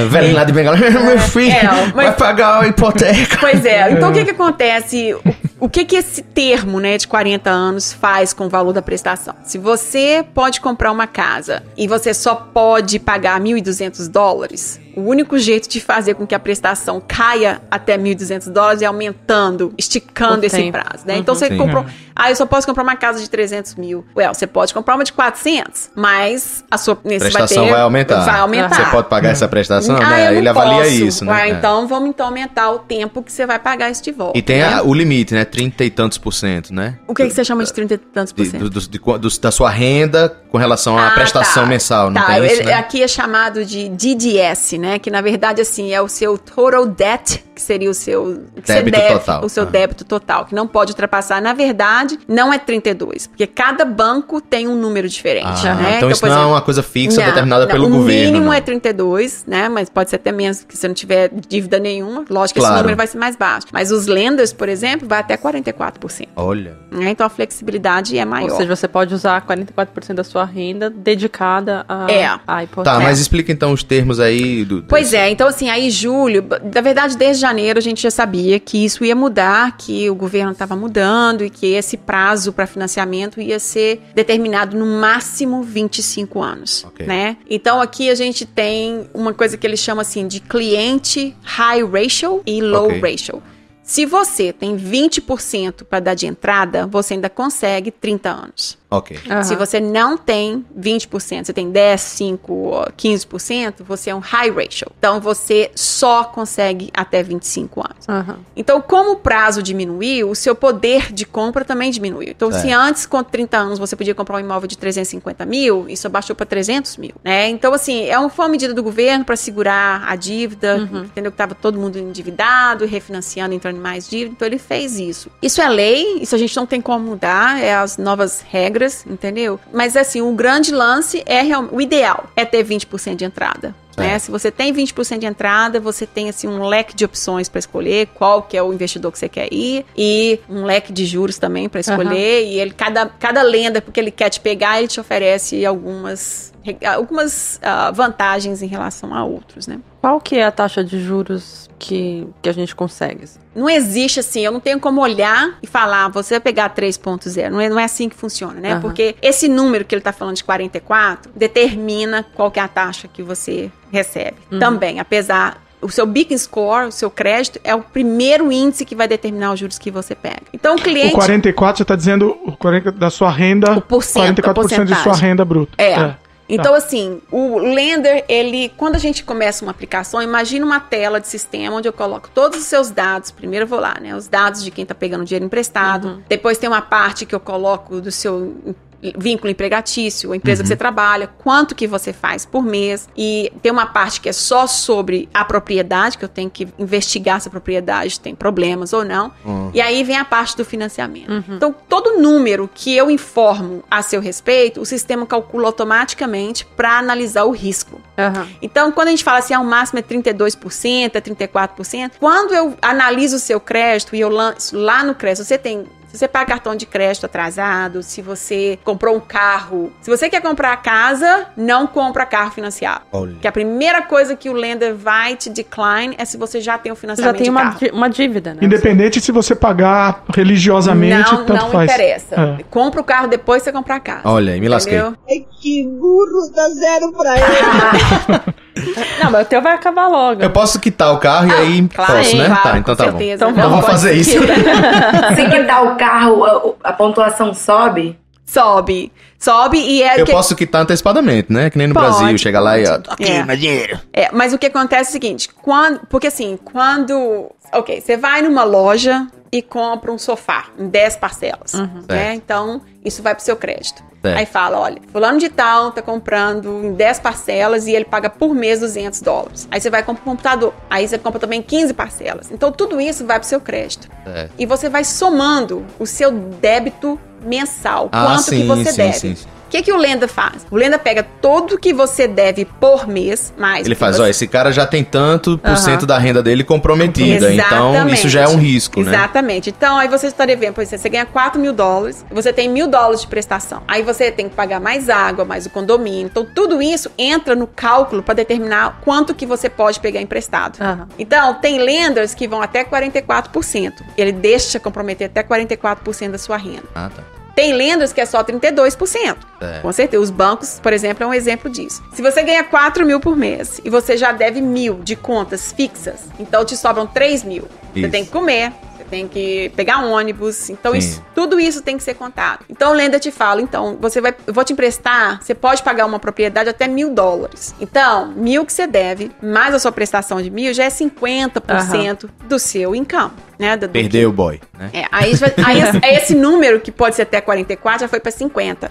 Velho lá de Bengala, meu filho, vai pagar a hipoteca. Pois é. Então, o que acontece... O que esse termo, né, de 40 anos faz com o valor da prestação? Se você pode comprar uma casa e você só pode pagar $1.200, o único jeito de fazer com que a prestação caia até $1.200 é aumentando, esticando esse prazo, né? Então, você comprou... eu só posso comprar uma casa de 300 mil. Você pode comprar uma de 400, mas a sua... prestação vai aumentar. Você pode pagar essa prestação, né? Ele avalia isso, né? Então, vamos aumentar o tempo que você vai pagar isso de volta. E tem o limite, né? 30 e tantos %, né? O que você chama de 30 e tantos %? Da sua renda com relação à prestação mensal, não tem isso, né? Aqui é chamado de DDS, né? Que na verdade, assim, é o seu total debt, que seria o seu débito total. O seu débito total, que não pode ultrapassar. Na verdade, não é 32, porque cada banco tem um número diferente, né? Então isso não é uma coisa fixa determinada pelo governo. O mínimo é 32, né? Mas pode ser até menos, porque se não tiver dívida nenhuma, lógico que esse número vai ser mais baixo. Mas os lenders, por exemplo, vai até 44%. Olha. Então a flexibilidade é maior. Ou seja, você pode usar 44% da sua renda dedicada à hipoteca. Tá, mas explica então os termos aí Pois é, então assim, aí julho, na verdade desde janeiro a gente já sabia que isso ia mudar, que o governo estava mudando e que esse prazo para financiamento ia ser determinado no máximo 25 anos, né? Então aqui a gente tem uma coisa que eles chamam assim de cliente high ratio e low ratio. Se você tem 20% para dar de entrada, você ainda consegue 30 anos. Ok. Se você não tem 20%, você tem 10, 5, 15%, você é um high ratio. Então, você só consegue até 25 anos. Então, como o prazo diminuiu, o seu poder de compra também diminuiu. Então, se antes, com 30 anos, você podia comprar um imóvel de 350 mil, isso abaixou para 300 mil, né? Então, assim, foi uma medida do governo para segurar a dívida, entendeu? Que estava todo mundo endividado, refinanciando, entrando em mais dívida. Então, ele fez isso. Isso é lei, isso a gente não tem como mudar, é as novas regras, entendeu? Mas, assim, o grande lance o ideal é ter 20% de entrada. Né? Se você tem 20% de entrada, você tem assim, um leque de opções para escolher qual que é o investidor que você quer ir e um leque de juros também para escolher. E ele, cada lenda, porque ele quer te pegar, ele te oferece algumas vantagens em relação a outros, né? Qual que é a taxa de juros que a gente consegue? Não existe assim, eu não tenho como olhar e falar, você vai pegar 3.0, não é assim que funciona, né? Porque esse número que ele tá falando de 44 determina qual que é a taxa que você recebe. Também, apesar... O seu Beacon Score, o seu crédito, é o primeiro índice que vai determinar os juros que você pega. Então, o cliente... O 44, você está dizendo o 40 da sua renda... O porcento, 44% de sua renda bruta. Então, assim, o lender, quando a gente começa uma aplicação, imagina uma tela de sistema onde eu coloco todos os seus dados. Primeiro eu vou lá, né? Os dados de quem tá pegando dinheiro emprestado. Depois tem uma parte que eu coloco do seu vínculo empregatício, a empresa que você trabalha, quanto que você faz por mês. E tem uma parte que é só sobre a propriedade, que eu tenho que investigar se a propriedade tem problemas ou não. E aí vem a parte do financiamento. Então, todo número que eu informo a seu respeito, o sistema calcula automaticamente para analisar o risco. Então, quando a gente fala assim, o máximo é 32%, é 34%, quando eu analiso o seu crédito e eu lanço lá no crédito, se você paga cartão de crédito atrasado, se você comprou um carro, se você quer comprar casa, não compra carro financiado. Porque a primeira coisa que o lender vai te decline é se você já tem um financiamento de carro. Já tem uma dívida, né? Independente se você pagar religiosamente, tanto faz. Não interessa. Compra o carro depois você comprar a casa. Olha, me lasquei. É que burro, dá zero pra ele. Não, mas o teu vai acabar logo. Eu posso quitar o carro e aí posso, né? Claro, tá, então tá certeza. bom. Então vamos fazer isso. Se quitar o carro, a pontuação sobe? Sobe e Eu posso quitar antecipadamente, né? Que nem no Brasil, chega lá e ok, mais dinheiro. Mas o que acontece é o seguinte, ok, você vai numa loja e compra um sofá em 10 parcelas, né? Então, isso vai pro seu crédito. Aí fala, olha, fulano de tal tá comprando em 10 parcelas e ele paga por mês $200. Aí você vai comprar um computador, aí você compra também 15 parcelas. Então, tudo isso vai pro seu crédito. E você vai somando o seu débito mensal, quanto que você deve. Sim. O que o lender faz? O lender pega tudo que você deve por mês, mais... Ele faz, esse cara já tem tanto por cento da renda dele comprometida, então isso já é um risco, né? Exatamente. Então, aí você está devendo, por exemplo, você ganha $4 mil, você tem $1.000 de prestação. Aí você tem que pagar mais água, mais o condomínio. Então, tudo isso entra no cálculo para determinar quanto que você pode pegar emprestado. Então, tem lenders que vão até 44%. Ele deixa comprometer até 44% da sua renda. Tá. Tem lenders que é só 32%. Com certeza. Os bancos, por exemplo, é um exemplo disso. Se você ganha 4 mil por mês e você já deve 1.000 de contas fixas, então te sobram 3 mil. Você tem que comer, você tem que pegar um ônibus. Então, tudo isso tem que ser contado. Então, o lender te fala, então, eu vou te emprestar, você pode pagar uma propriedade até $1.000. Então, 1.000 que você deve, mais a sua prestação de 1.000, já é 50% do seu income. Né, Perdeu o boy, né? Aí esse número, que pode ser até 44, já foi para 50.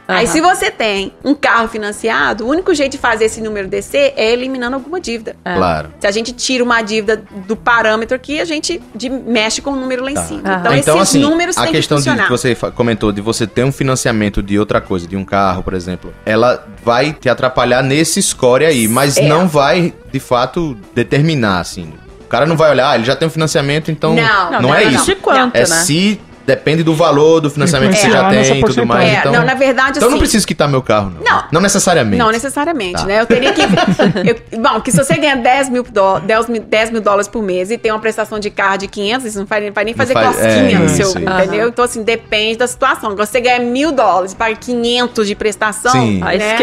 Aí, se você tem um carro financiado, o único jeito de fazer esse número descer é eliminando alguma dívida. Claro. Se a gente tira uma dívida do parâmetro aqui, a gente mexe com o número lá em cima. Então, esses assim, números têm que funcionar. A questão que você comentou de você ter um financiamento de outra coisa, de um carro, por exemplo, ela vai te atrapalhar nesse score aí, mas não vai, de fato, determinar, assim... O cara não vai olhar, ele já tem um financiamento, então não é isso. De quanto, né? Se depende do valor do financiamento que você já tem e tudo mais. Então, não, na verdade, então eu não preciso quitar meu carro, não. Não necessariamente. Não necessariamente, né? Eu teria que... bom, que se você ganha $10 mil por mês e tem uma prestação de carro de 500, isso não vai nem fazer cosquinha no seu, entendeu? Então, assim, depende da situação. Quando você ganha $1.000 e paga 500 de prestação, né?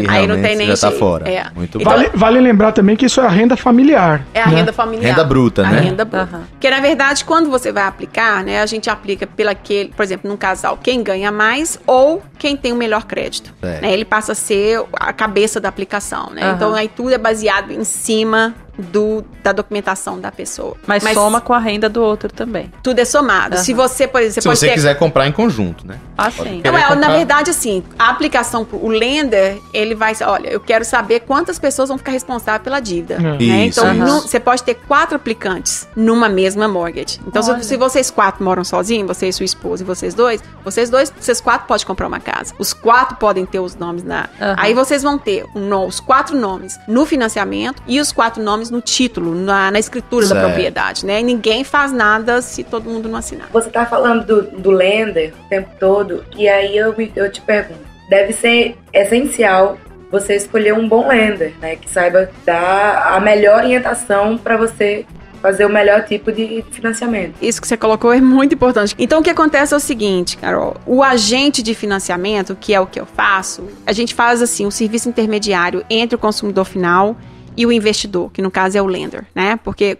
Aí não tem nem já tá fora. Muito bom. Vale lembrar também que isso é a renda familiar. É a renda familiar. Renda bruta, né? Renda bruta. Porque, na verdade, quando você vai aplicar, né? A gente aplica aplica por exemplo, num casal, quem ganha mais ou quem tem o melhor crédito. Né? Ele passa a ser a cabeça da aplicação, né? Então, aí tudo é baseado em cima da documentação da pessoa. Mas soma com a renda do outro também. Tudo é somado. Se você, por exemplo, se você quiser comprar em conjunto, né? Sim. Na verdade, assim, a aplicação, o lender, ele vai, olha, eu quero saber quantas pessoas vão ficar responsáveis pela dívida. Né? Então, você pode ter 4 aplicantes numa mesma mortgage. Então, se vocês 4 moram sozinhos, você e sua esposa e vocês 4 podem comprar uma casa. Os 4 podem ter os nomes Aí vocês vão ter os 4 nomes no financiamento e os 4 nomes no título, na escritura da propriedade, né? E ninguém faz nada se todo mundo não assinar. Você tá falando do lender o tempo todo, e aí eu te pergunto, deve ser essencial você escolher um bom lender, né? Que saiba dar a melhor orientação para você fazer o melhor tipo de financiamento. Isso que você colocou é muito importante. Então, o que acontece é o seguinte, Carol, o agente de financiamento, que é o que eu faço, a gente faz assim, um serviço intermediário entre o consumidor final e o investidor, que no caso é o lender, né? Porque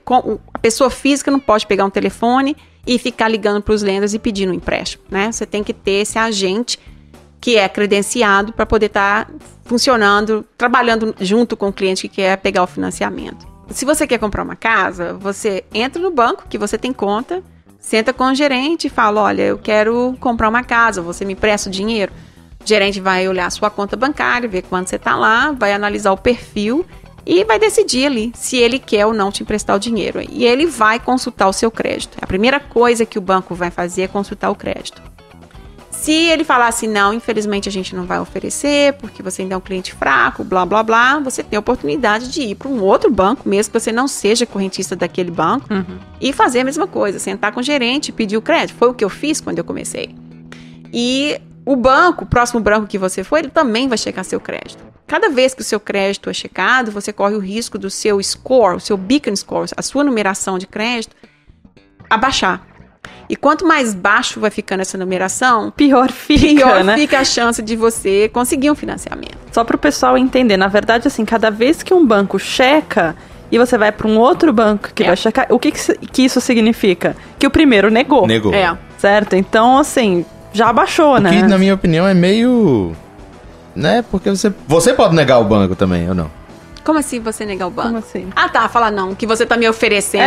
a pessoa física não pode pegar um telefone e ficar ligando para os lenders e pedindo um empréstimo, né? Você tem que ter esse agente que é credenciado para poder estar funcionando, trabalhando junto com o cliente que quer pegar o financiamento. Se você quer comprar uma casa, você entra no banco, que você tem conta, senta com o gerente e fala, olha, eu quero comprar uma casa, você me empresta o dinheiro? O gerente vai olhar a sua conta bancária, ver quanto você está lá, vai analisar o perfil e vai decidir ali se ele quer ou não te emprestar o dinheiro. E ele vai consultar o seu crédito. A primeira coisa que o banco vai fazer é consultar o crédito. Se ele falar assim, não, infelizmente a gente não vai oferecer, porque você ainda é um cliente fraco, blá, blá, blá, você tem a oportunidade de ir para um outro banco, mesmo que você não seja correntista daquele banco, e fazer a mesma coisa, sentar com o gerente e pedir o crédito. Foi o que eu fiz quando eu comecei. E o próximo banco que você for, ele também vai checar seu crédito. Cada vez que o seu crédito é checado, você corre o risco do seu score, o seu beacon score, a sua numeração de crédito, abaixar. E quanto mais baixo vai ficando essa numeração, pior fica a chance de você conseguir um financiamento. Só para o pessoal entender, na verdade, assim, cada vez que um banco checa e você vai para um outro banco que vai checar, o que isso significa? Que o primeiro negou. Certo? Então, assim, já abaixou, né? Que, na minha opinião, é meio... né? Porque você pode negar o banco também, ou não? Como assim você negar o banco? Como assim? Falar não, que você tá me oferecendo.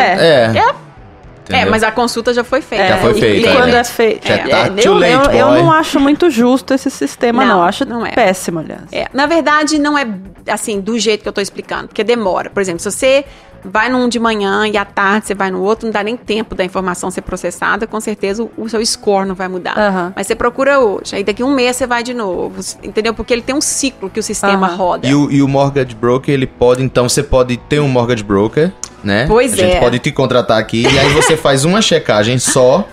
Mas a consulta já foi feita. Já foi feita. E quando é feita. Eu não acho muito justo esse sistema, não. Acho péssimo, aliás. Na verdade, não é assim, do jeito que eu tô explicando, porque demora. Por exemplo, se você vai num de manhã e à tarde você vai no outro, não dá nem tempo da informação ser processada, com certeza o seu score não vai mudar. Mas você procura hoje, aí daqui um mês você vai de novo, entendeu? Porque ele tem um ciclo que o sistema roda. E o mortgage broker, ele pode, então, você pode ter um mortgage broker, né? Pois a gente pode te contratar aqui, e aí você faz uma checagem só,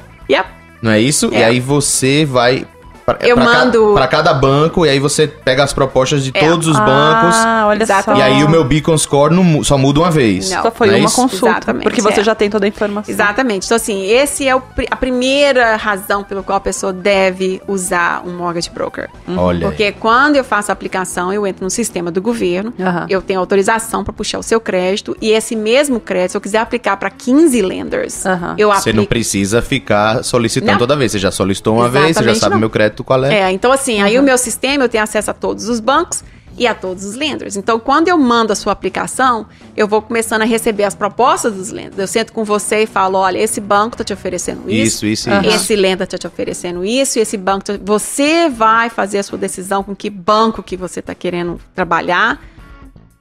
não é isso? E aí você vai... Para cada banco, e aí você pega as propostas de todos os bancos. Olha só. E aí o meu beacon score só muda uma vez. Só foi uma consulta. Exatamente, porque você já tem toda a informação. Exatamente. Então, assim, esse é a primeira razão pela qual a pessoa deve usar um mortgage broker. Olha. Porque quando eu faço a aplicação, eu entro no sistema do governo, eu tenho autorização para puxar o seu crédito, e esse mesmo crédito, se eu quiser aplicar para 15 lenders, eu aplico. Você não precisa ficar solicitando toda vez. Você já solicitou uma vez, você já sabe o meu crédito qual é. Então assim, aí o meu sistema, eu tenho acesso a todos os bancos e a todos os lenders. Então, quando eu mando a sua aplicação, eu vou começando a receber as propostas dos lenders. Eu sento com você e falo, olha, esse banco tá te oferecendo isso. Esse lender tá te oferecendo isso, e esse banco... Você vai fazer a sua decisão com que banco que você tá querendo trabalhar,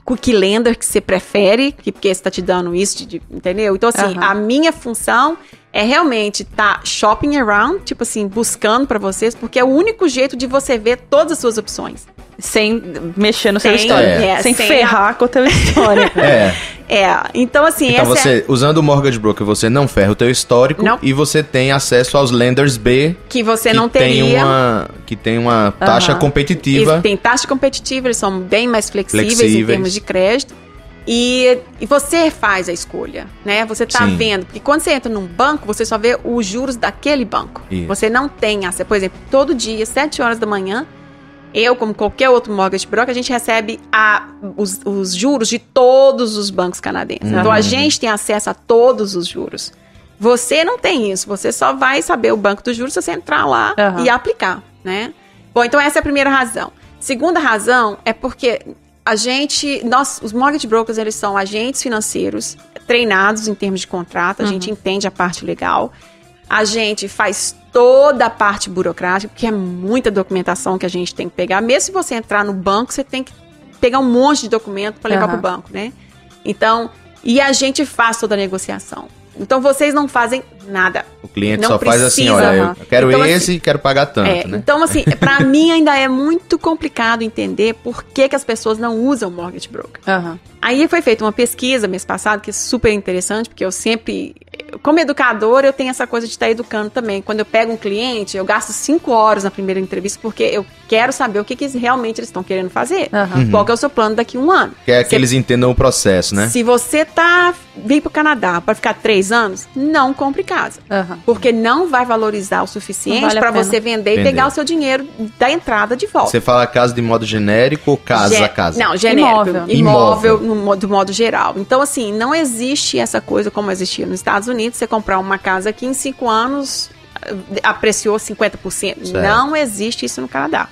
com que lender que você prefere, porque você tá te dando isso, entendeu? Então, assim, a minha função é realmente shopping around, tipo assim, buscando pra vocês, porque é o único jeito de você ver todas as suas opções. Sem mexer no seu histórico. Sem ferrar com o teu histórico. Então assim... Então você, usando o mortgage broker, você não ferra o teu histórico e você tem acesso aos lenders B que você não teria. Que tem uma taxa competitiva. Eles têm taxa competitiva, eles são bem mais flexíveis em termos de crédito. E você faz a escolha, né? Você tá vendo. Porque quando você entra num banco, você só vê os juros daquele banco. Isso. Você não tem acesso. Por exemplo, todo dia, 7 horas da manhã, eu, como qualquer outro mortgage broker, a gente recebe os juros de todos os bancos canadenses. Então, a gente tem acesso a todos os juros. Você não tem isso. Você só vai saber o banco dos juros se você entrar lá e aplicar, né? Bom, então essa é a primeira razão. Segunda razão é porque os mortgage brokers, eles são agentes financeiros treinados em termos de contrato, a gente entende a parte legal, a gente faz toda a parte burocrática, porque é muita documentação que a gente tem que pegar. Mesmo se você entrar no banco, você tem que pegar um monte de documento para levar para o banco, né? Então, e a gente faz toda a negociação. Então, vocês não fazem nada. O cliente não só faz assim, olha, eu quero então, esse e quero pagar tanto, né? Então, assim, pra mim ainda é muito complicado entender por que as pessoas não usam mortgage broker. Aí foi feita uma pesquisa mês passado, que é super interessante, porque eu sempre, como educadora, eu tenho essa coisa de estar educando também. Quando eu pego um cliente, eu gasto 5 horas na primeira entrevista, porque eu quero saber o que realmente eles estão querendo fazer. Qual que é o seu plano daqui a 1 ano. Que é que eles entendam o processo, né? Se você vem pro Canadá para ficar 3 anos, não compre casa. Porque não vai valorizar o suficiente para você vender e pegar o seu dinheiro da entrada de volta. Você fala casa de modo genérico ou casa a casa? Não, genérico. Imóvel do modo geral. Então, assim, não existe essa coisa como existia nos Estados Unidos, você comprar uma casa aqui em 5 anos, apreciou 50%. Certo. Não existe isso no Canadá.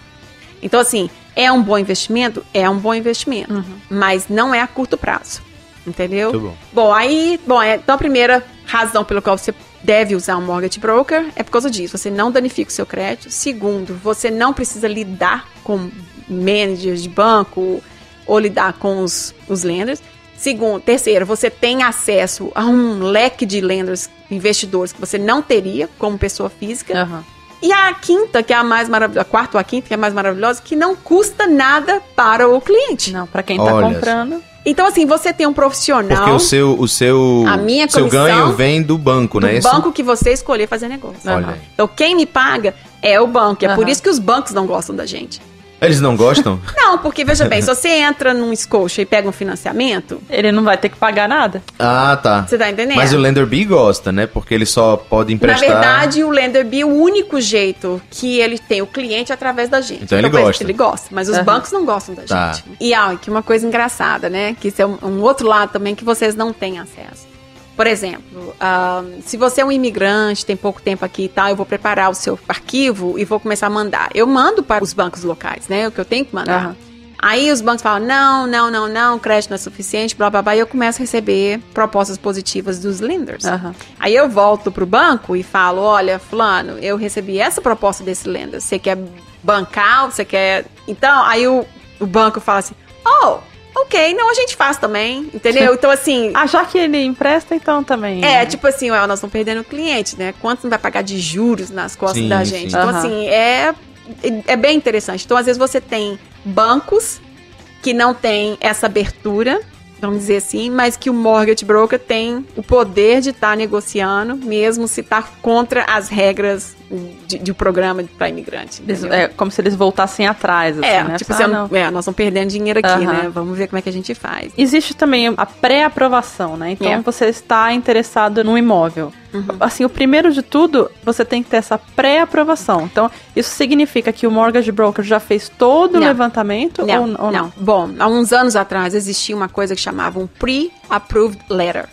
Então, assim, é um bom investimento? É um bom investimento. Mas não é a curto prazo. Entendeu? Muito bom. Então a primeira razão pela qual você deve usar um mortgage broker é por causa disso. Você não danifica o seu crédito. Segundo, você não precisa lidar com managers de banco ou lidar com os lenders. Terceiro, você tem acesso a um leque de lenders, investidores que você não teria como pessoa física. E a quinta, que é a mais maravilhosa, a quarta ou a quinta, que é a mais maravilhosa, que não custa nada para o cliente. Não, para quem tá comprando. Então, assim, você tem um profissional... Porque o seu ganho vem do banco, né? Do banco que você escolher fazer negócio. Então, quem me paga é o banco. É por isso que os bancos não gostam da gente. Eles não gostam? Não, porque, veja bem, se você entra num Scotia e pega um financiamento... Ele não vai ter que pagar nada. Ah, tá. Você tá entendendo? Mas o Lender B gosta, né? Porque ele só pode emprestar... Na verdade, o Lender B, o único jeito que ele tem o cliente é através da gente. Então ele gosta. Ele gosta, mas os bancos não gostam da gente. E, que uma coisa engraçada, né? Que isso é um outro lado também que vocês não têm acesso. Por exemplo, se você é um imigrante, tem pouco tempo aqui e tal, eu vou preparar o seu arquivo e vou começar a mandar. Eu mando para os bancos locais, né? O que eu tenho que mandar. Aí os bancos falam, não, crédito não é suficiente, blá, blá, blá. E eu começo a receber propostas positivas dos lenders. Aí eu volto pro banco e falo, olha, fulano, eu recebi essa proposta desse lender. Você quer bancar? Você quer... Então, aí o banco fala assim, ok, não, a gente faz também, entendeu? Então, assim... já que ele empresta, então também... tipo assim, nós estamos perdendo o cliente, né? Quanto não vai pagar de juros nas costas da gente? Então, assim, é bem interessante. Então, às vezes, você tem bancos que não têm essa abertura, vamos dizer assim, mas que o mortgage broker tem o poder de estar negociando, mesmo se está contra as regras de programa para imigrante. É como se eles voltassem atrás, assim, né? Tipo assim, nós estamos perdendo dinheiro aqui, né? Vamos ver como é que a gente faz. Existe também a pré-aprovação, né? Então, você está interessado no imóvel. Assim, o primeiro de tudo, você tem que ter essa pré-aprovação. Então, isso significa que o mortgage broker já fez todo o levantamento? Ou não? Bom, há uns anos atrás existia uma coisa que chamava um pre-approved letter.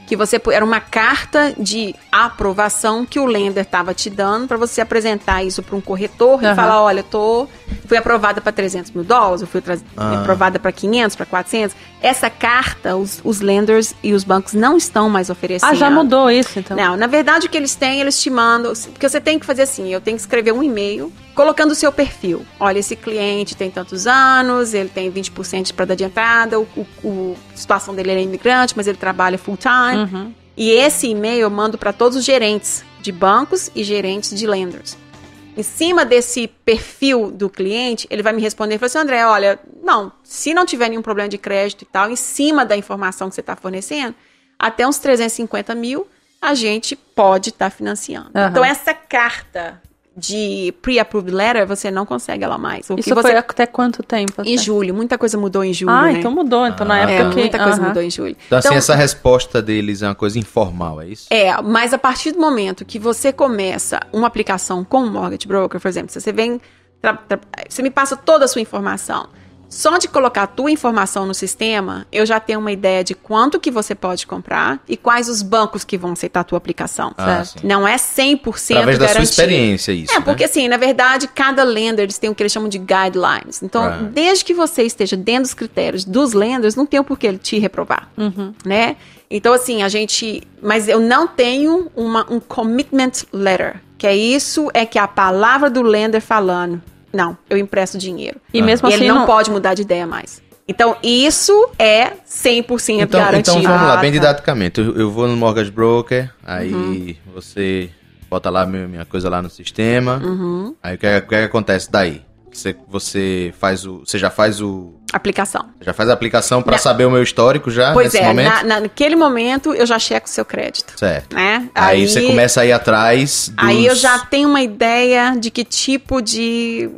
Que era uma carta de aprovação que o lender estava te dando para você apresentar isso para um corretor e falar, olha, fui aprovada para $300 mil, eu fui aprovada para 500, para 400. Essa carta, os lenders e os bancos não estão mais oferecendo. Já mudou isso, então? Não, na verdade o que eles têm, eles te mandam, porque você tem que fazer assim, eu tenho que escrever um e-mail colocando o seu perfil. Olha, esse cliente tem tantos anos, ele tem 20% para dar de entrada, a situação dele é imigrante, mas ele trabalha full time. E esse e-mail eu mando para todos os gerentes de bancos e gerentes de lenders. Em cima desse perfil do cliente, ele vai me responder e falar assim, André, olha, se não tiver nenhum problema de crédito e tal, em cima da informação que você está fornecendo, até uns 350 mil, a gente pode estar financiando. Então, essa carta de pre-approved letter, você não consegue ela mais. Isso foi até quanto tempo? Em julho. Muita coisa mudou em julho, né? Então mudou. Então, na época que... Muita coisa mudou em julho. Então, assim, essa resposta deles é uma coisa informal, é isso? Mas a partir do momento que você começa uma aplicação com um mortgage broker, por exemplo, se você vem... você me passa toda a sua informação. só de colocar a tua informação no sistema, eu já tenho uma ideia de quanto que você pode comprar e quais os bancos que vão aceitar a tua aplicação. Sim. Não é 100% através da sua garantia. experiência isso, né? Porque assim, na verdade, cada lender eles tem o que eles chamam de guidelines. Então, desde que você esteja dentro dos critérios dos lenders, não tem o porquê ele te reprovar, né? Então, assim, mas eu não tenho um commitment letter, que é que a palavra do lender falando, não, eu empresto dinheiro. E mesmo assim ele não pode mudar de ideia mais. Então, isso é 100% garantido. Então, vamos lá, bem didaticamente. Eu vou no mortgage broker, aí você bota lá minha coisa lá no sistema, aí o que acontece daí? Você já faz a aplicação para saber o meu histórico já, nesse momento? Naquele momento eu já checo o seu crédito. Certo. Né? Aí você começa a ir atrás dos... Aí eu já tenho uma ideia de que tipo de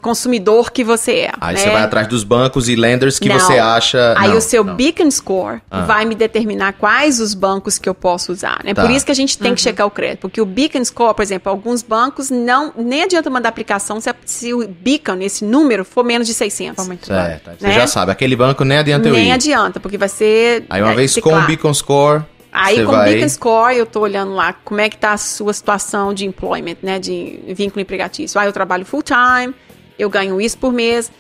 consumidor que você é. Aí você vai atrás dos bancos e lenders que você acha... Aí o seu Beacon Score vai me determinar quais os bancos que eu posso usar, né? Por isso que a gente tem que checar o crédito. Porque o Beacon Score, por exemplo, alguns bancos nem adianta mandar aplicação se o Beacon, esse número, for menos de 600. Certo. Você já sabe, aquele banco nem adianta eu ir. Nem adianta, porque vai ser... Aí uma vez com o Beacon Score... Aí com o Beacon Score eu tô olhando lá como é que tá a sua situação de employment, né? De vínculo empregatício. Eu trabalho full time, eu ganho isso por mês.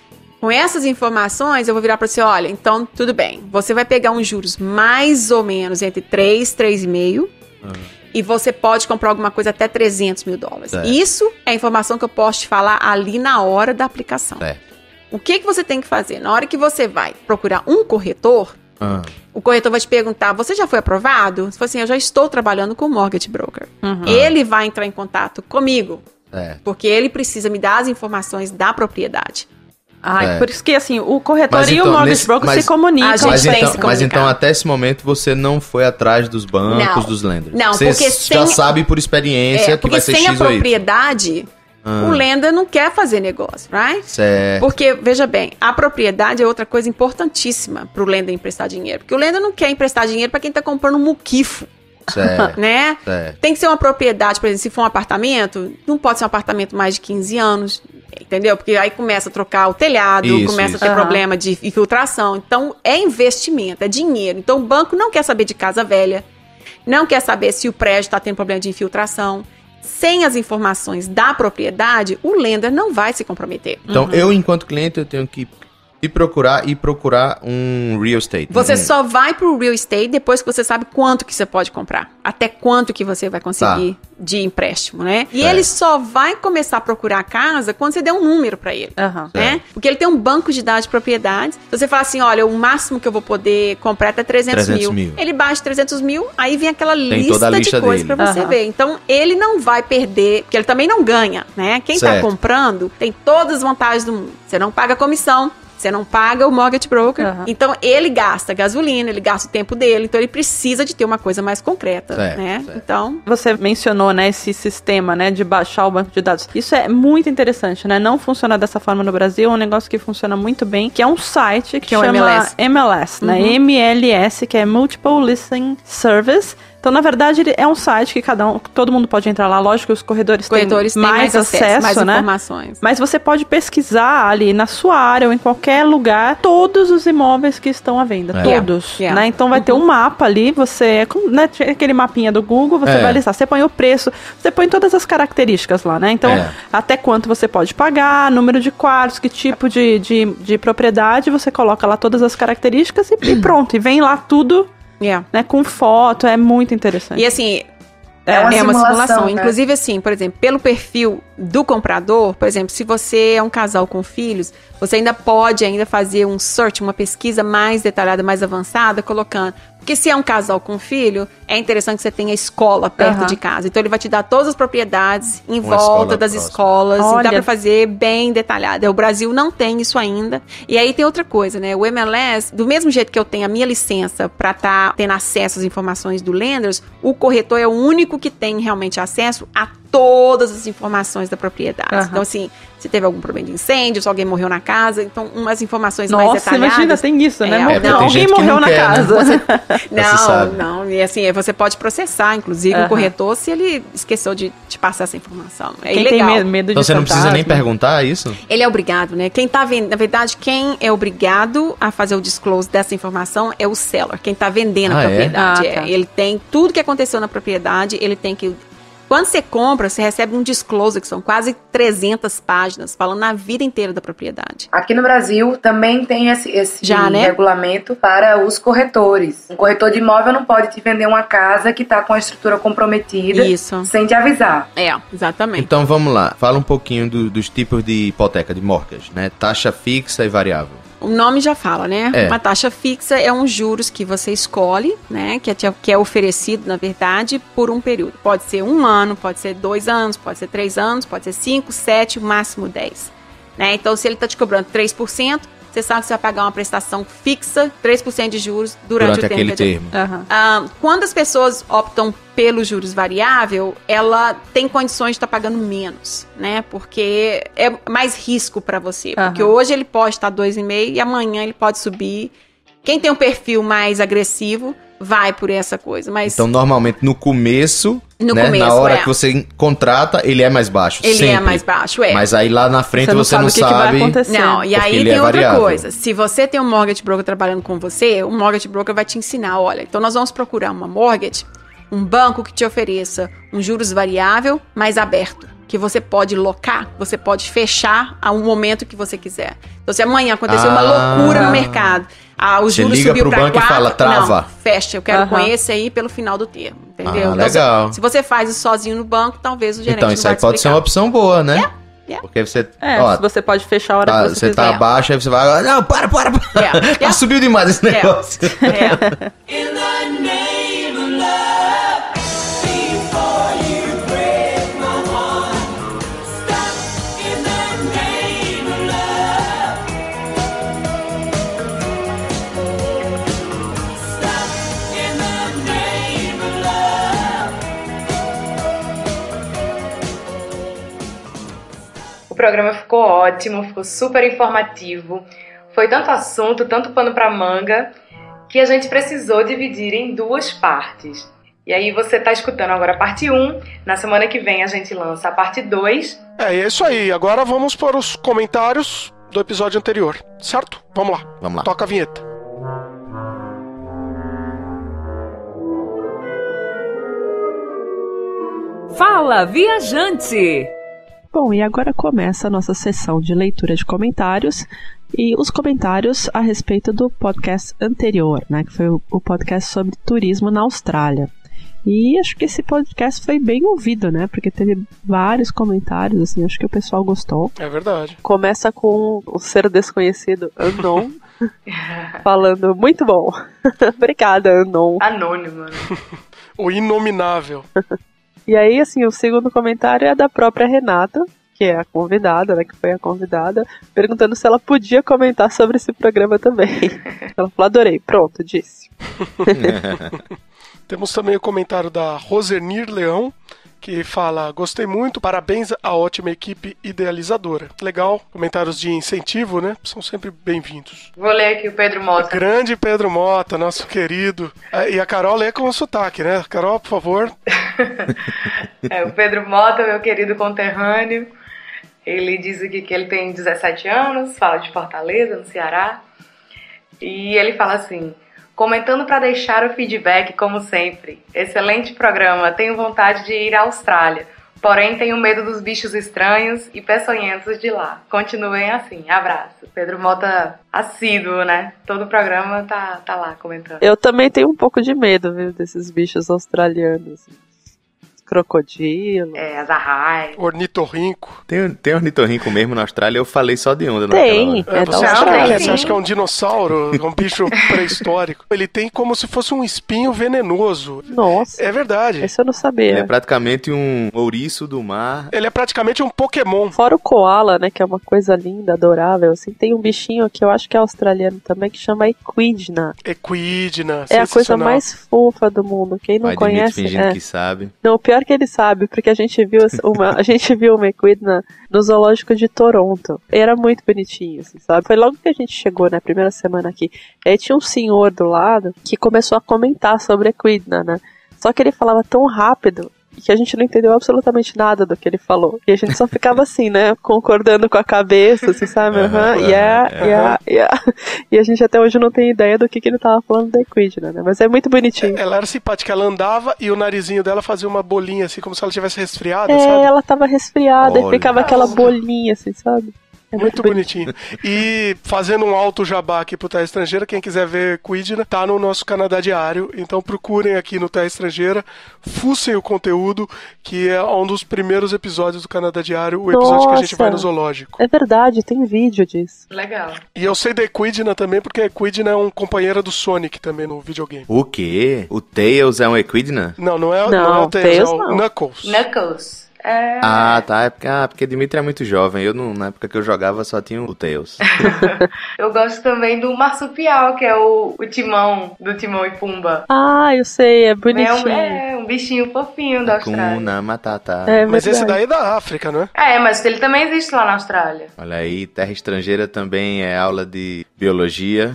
Com essas informações, eu vou virar para você, olha, então tudo bem. Você vai pegar uns juros mais ou menos entre 3, 3,5 e você pode comprar alguma coisa até $300 mil. Isso é a informação que eu posso te falar ali na hora da aplicação. O que você tem que fazer? Na hora que você vai procurar um corretor, o corretor vai te perguntar, você já foi aprovado? Você fala assim, eu já estou trabalhando com o mortgage broker. Ele vai entrar em contato comigo. Porque ele precisa me dar as informações da propriedade. Por isso que, assim, o corretor e o mortgage broker se comunicam. Mas então, até esse momento, você não foi atrás dos bancos, dos lenders. Não, você porque já sabe por experiência que vai ser X ou Y. Porque sem a propriedade, o lender não quer fazer negócio, right? Certo. Porque, veja bem, a propriedade é outra coisa importantíssima para o lender emprestar dinheiro. Porque o lender não quer emprestar dinheiro para quem está comprando um muquifo. Certo. Né? Tem que ser uma propriedade, por exemplo, se for um apartamento, não pode ser um apartamento mais de 15 anos, entendeu? Porque aí começa a trocar o telhado, começa a ter problema de infiltração. Então, é investimento, é dinheiro. Então, o banco não quer saber de casa velha, não quer saber se o prédio está tendo problema de infiltração. Sem as informações da propriedade, o lender não vai se comprometer. Então, eu, enquanto cliente, eu tenho que procurar um real estate. Você só vai pro real estate depois que você sabe quanto que você pode comprar. Até quanto que você vai conseguir de empréstimo, né? E ele só vai começar a procurar a casa quando você der um número pra ele, né? Porque ele tem um banco de dados de propriedades. Você fala assim, olha, o máximo que eu vou poder comprar é até 300 mil. Ele baixa 300 mil, aí vem aquela lista de coisas pra você ver. Então, ele não vai perder, porque ele também não ganha, né? Quem tá comprando tem todas as vantagens do mundo. Você não paga comissão, você não paga o mortgage broker. Então, ele gasta gasolina, ele gasta o tempo dele. Então, ele precisa de ter uma coisa mais concreta, né? Então... Você mencionou, né, esse sistema, né, de baixar o banco de dados. Isso é muito interessante, né? Não funciona dessa forma no Brasil. É um negócio que funciona muito bem, que é um site que chama MLS, né? MLS, que é Multiple Listing Service. Então, na verdade, ele é um site que todo mundo pode entrar lá. Lógico que os corredores têm mais acesso, mais né? informações. Mas você pode pesquisar ali na sua área ou em qualquer lugar todos os imóveis que estão à venda. Todos. Né? Então, vai ter um mapa ali. Você, né, aquele mapinha do Google, você vai listar. Você põe o preço, você põe todas as características lá, né? Então, até quanto você pode pagar, número de quartos, que tipo de propriedade, você coloca lá todas as características e pronto. E vem lá tudo... Né, com foto, é muito interessante. E assim, é uma simulação. Né? Inclusive, assim, por exemplo, pelo perfil do comprador, por exemplo, se você é um casal com filhos, você ainda pode fazer um search, uma pesquisa mais detalhada, mais avançada, colocando. Porque se é um casal com filho, é interessante que você tenha escola perto de casa. Então, ele vai te dar todas as propriedades em volta das escolas. E dá pra fazer bem detalhado. O Brasil não tem isso ainda. E aí tem outra coisa, né? O MLS, do mesmo jeito que eu tenho a minha licença pra estar tendo acesso às informações do lenders, o corretor é o único que tem realmente acesso a todas as informações da propriedade. Então, assim, se teve algum problema de incêndio, se alguém morreu na casa, então umas informações mais detalhadas. Nossa, imagina, tem isso, né? Não, alguém morreu na casa. Né? Não, e assim, você pode processar, inclusive, o corretor se ele esqueceu de te passar essa informação. É quem ilegal. tem medo de Então você não precisa nem perguntar isso? Ele é obrigado, né? Quem tá vendendo, na verdade, quem é obrigado a fazer o disclose dessa informação é o seller, quem tá vendendo a propriedade. Tá. Ele tem tudo que aconteceu na propriedade, ele tem que... Quando você compra, você recebe um disclosure, que são quase 300 páginas, falando a vida inteira da propriedade. Aqui no Brasil também tem esse né? regulamento para os corretores. Um corretor de imóvel não pode te vender uma casa que está com a estrutura comprometida sem te avisar. Exatamente. Então vamos lá, fala um pouquinho dos tipos de hipoteca, de mortgage, né? Taxa fixa e variável. O nome já fala, né? Uma taxa fixa é um juros que você escolhe, né? Que é oferecido, na verdade, por um período. Pode ser 1 ano, pode ser 2 anos, pode ser 3 anos, pode ser 5, 7, o máximo 10. Né? Então, se ele está te cobrando 3%, você sabe que você vai pagar uma prestação fixa, 3% de juros durante o tempo. Aquele termo. Quando as pessoas optam pelo juros variável, ela tem condições de estar pagando menos, né? Porque é mais risco para você. Porque hoje ele pode estar 2,5% e amanhã ele pode subir. Quem tem um perfil mais agressivo vai por essa coisa. Mas então, normalmente, no começo, na hora que você contrata, ele é mais baixo. Ele é mais baixo, Mas aí lá na frente você não sabe. O que vai acontecer. Não, e aí tem outra coisa. Se você tem um mortgage broker trabalhando com você, o mortgage broker vai te ensinar, olha, então nós vamos procurar uma mortgage, um banco que te ofereça um juros variável mais aberto, que você pode locar, você pode fechar a um momento que você quiser. Então, se amanhã acontecer uma loucura no mercado, o juros subiu para 4, e fala, trava. Não, fecha, eu quero com esse aí pelo final do termo, entendeu? Então, legal. Se você faz isso sozinho no banco, talvez o gerente então, isso aí pode ser uma opção boa, né? Porque você... você pode fechar a hora que você quiser. Você tá abaixo, aí você vai... Não, para. Subiu demais esse negócio. In the name of love, before you break my heart, stop in the name of love. Stop in the name of love. O programa ficou ótimo, ficou super informativo. Foi tanto assunto, tanto pano pra manga, que a gente precisou dividir em 2 partes. E aí você tá escutando agora a parte 1, na semana que vem a gente lança a parte 2. É isso aí, agora vamos para os comentários do episódio anterior, certo? Vamos lá. Toca a vinheta. Fala, viajante! Bom, e agora começa a nossa sessão de leitura de comentários e os comentários a respeito do podcast anterior, né, que foi o podcast sobre turismo na Austrália. E acho que esse podcast foi bem ouvido, né, porque teve vários comentários, assim, acho que o pessoal gostou. É verdade. Começa com o ser desconhecido, Unknown, falando, muito bom. Obrigada, Unknown. Anônimo, né? O inominável. E aí, assim, o segundo comentário é da própria Renata, que é a convidada, né, que foi a convidada, perguntando se ela podia comentar sobre esse programa também. Ela falou, adorei, pronto, disse. Temos também o comentário da Rosenir Leão, que fala, gostei muito, parabéns à ótima equipe idealizadora. Legal, comentários de incentivo, né? São sempre bem-vindos. Vou ler aqui o Pedro Mota. Grande Pedro Mota, nosso querido. E a Carol lê com o sotaque, né? Carol, por favor. O Pedro Mota, meu querido conterrâneo. Ele diz aqui que ele tem 17 anos, fala de Fortaleza, no Ceará. E ele fala assim... Comentando para deixar o feedback, como sempre. Excelente programa, tenho vontade de ir à Austrália. Porém, tenho medo dos bichos estranhos e peçonhentos de lá. Continuem assim, abraço. Pedro Mota assíduo, né? Todo o programa tá lá comentando. Eu também tenho um pouco de medo, viu, desses bichos australianos. Crocodilo. As arraias. Ornitorrinco. Tem ornitorrinco mesmo na Austrália, eu falei só de onda Tem, naquela hora. da Austrália. Você acha que é um dinossauro, um bicho pré-histórico? Ele tem como se fosse um espinho venenoso. Nossa. É verdade. Isso eu não sabia. Ele é praticamente um ouriço do mar. Ele é praticamente um Pokémon. Fora o koala, né, que é uma coisa linda, adorável, assim, tem um bichinho que eu acho que é australiano também, que chama Equidna. Equidna, é a coisa mais fofa do mundo. Quem não conhece... fingindo que sabe. Não, o pior pior que ele sabe, porque a gente viu uma equidna no zoológico de Toronto. E era muito bonitinho, assim, sabe? Foi logo que a gente chegou, né, primeira semana aqui. E aí tinha um senhor do lado que começou a comentar sobre equidna, né? Só que ele falava tão rápido que a gente não entendeu absolutamente nada do que ele falou. E a gente só ficava assim, né, concordando com a cabeça, assim, sabe? E a gente até hoje não tem ideia do que ele tava falando da equidna, né? Mas é muito bonitinho. Ela era simpática, ela andava e o narizinho dela fazia uma bolinha, assim, como se ela tivesse resfriada, sabe? Ela tava resfriada e ficava aquela bolinha, assim, sabe? É muito bonitinho. E fazendo um alto jabá aqui pro Terra Estrangeira, quem quiser ver Equidna, tá no nosso Canadá Diário. Então procurem aqui no Terra Estrangeira, fuçem o conteúdo, que é um dos primeiros episódios do Canadá Diário, o episódio que a gente vai no zoológico. É verdade, tem vídeo disso. Legal. E eu sei da Equidna também, porque a Equidna é um companheiro do Sonic também no videogame. O quê? O Tails é um Equidna? Não é o Tails, é o Knuckles. Knuckles. Ah, tá. É porque Dimitri é muito jovem. Na época que eu jogava só tinha o Tails. Eu gosto também do marsupial, que é o Timão, do Timão e Pumba. Ah, eu sei, é bonitinho. É um bichinho fofinho da Austrália. Hakuna Matata. Mas esse daí é da África, não é? Mas ele também existe lá na Austrália. Olha aí, Terra Estrangeira também é aula de biologia.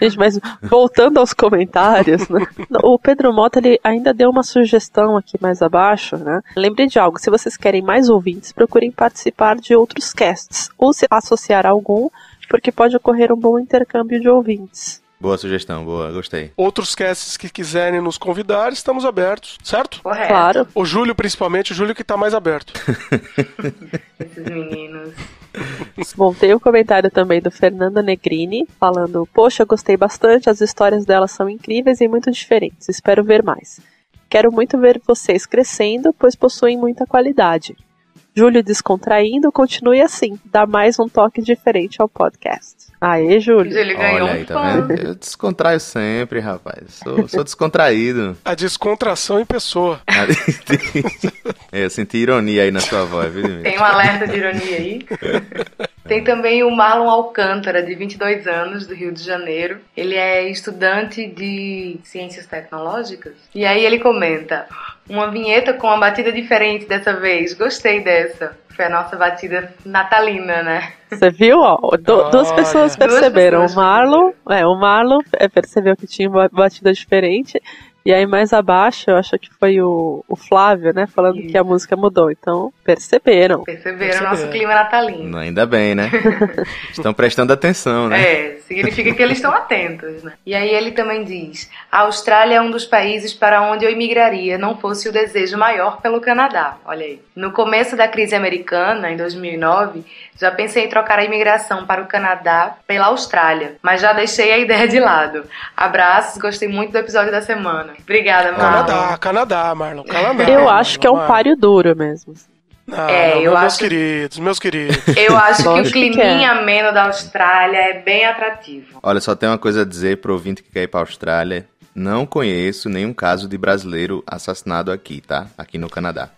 Gente, mas voltando aos comentários, né? O Pedro Mota, ele ainda deu uma sugestão aqui mais abaixo, né? Lembrem de algo, se vocês querem mais ouvintes, procurem participar de outros casts, ou se associar a algum, porque pode ocorrer um bom intercâmbio de ouvintes. Boa sugestão, boa, gostei. Outros casts que quiserem nos convidar, estamos abertos, certo? Correto. Claro. O Júlio, principalmente, o Júlio que tá mais aberto. Esses meninos. Bom, tem um comentário também do Fernanda Negrini, falando: poxa, gostei bastante, as histórias dela são incríveis e muito diferentes, espero ver mais. Quero muito ver vocês crescendo, pois possuem muita qualidade. Júlio descontraindo, continue assim, dá mais um toque diferente ao podcast. Aê, Júlio. Ele ganhou. Olha aí, tá vendo? Eu descontraio sempre, rapaz. Sou descontraído. A descontração em pessoa. Eu senti ironia aí na sua voz, viu, Dimitri? Tem um alerta de ironia aí. Tem também o Marlon Alcântara, de 22 anos, do Rio de Janeiro. Ele é estudante de Ciências Tecnológicas. E aí ele comenta: uma vinheta com uma batida diferente dessa vez. Gostei dessa. Foi a nossa batida natalina, né? Você viu? Ó, duas pessoas perceberam. O Marlon percebeu que tinha uma batida diferente. E aí mais abaixo, eu acho que foi o Flávio, né, falando que a música mudou. Então, perceberam nosso clima natalino. Ainda bem, né? Estão prestando atenção, né? Significa que eles estão atentos, né? E aí ele também diz: a Austrália é um dos países para onde eu imigraria, não fosse o desejo maior pelo Canadá. Olha aí. No começo da crise americana, em 2009, já pensei em trocar a imigração para o Canadá pela Austrália, mas já deixei a ideia de lado. Abraços, gostei muito do episódio da semana. Obrigada, Marlon. Canadá, Marlon. Canadá. Eu acho que é um páreo duro mesmo. Meus queridos. Eu acho que o climinha ameno da Austrália é bem atrativo. Olha, só tem uma coisa a dizer pro ouvinte que quer ir pra Austrália. Não conheço nenhum caso de brasileiro assassinado aqui, tá? Aqui no Canadá.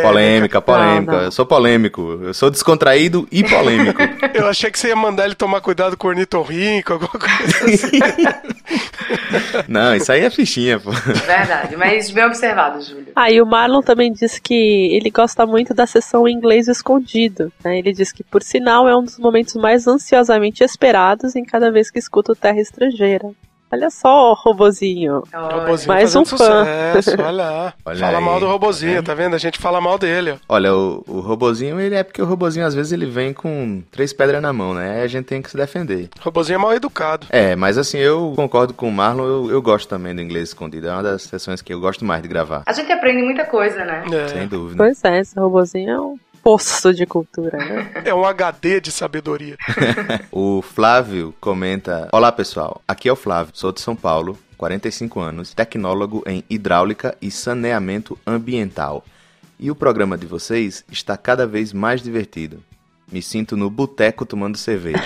Polêmica. Não. Eu sou polêmico. Eu sou descontraído e polêmico. Eu achei que você ia mandar ele tomar cuidado com o ornitorrinco, alguma coisa assim. Não, isso aí é fichinha, pô. Verdade, mas bem observado, Júlio. E o Marlon também disse que ele gosta muito da sessão em inglês escondido, né? Ele diz que, por sinal, é um dos momentos mais ansiosamente esperados em cada vez que escuta o Terra Estrangeira. Olha só, robozinho. Mais um fã. Sucesso, olha fala aí, mal do robozinho, tá vendo? A gente fala mal dele. Olha, o robozinho, ele é porque o robozinho, às vezes, ele vem com 3 pedras na mão, né? Aí a gente tem que se defender. O robozinho é mal educado. Mas assim, eu concordo com o Marlon, eu gosto também do inglês escondido. É uma das sessões que eu gosto mais de gravar. A gente aprende muita coisa, né? Sem dúvida. Pois é, esse robozinho é um poço de cultura, né? É um HD de sabedoria. O Flávio comenta: olá, pessoal, aqui é o Flávio, sou de São Paulo, 45 anos, tecnólogo em hidráulica e saneamento ambiental. E o programa de vocês está cada vez mais divertido. Me sinto no boteco tomando cerveja.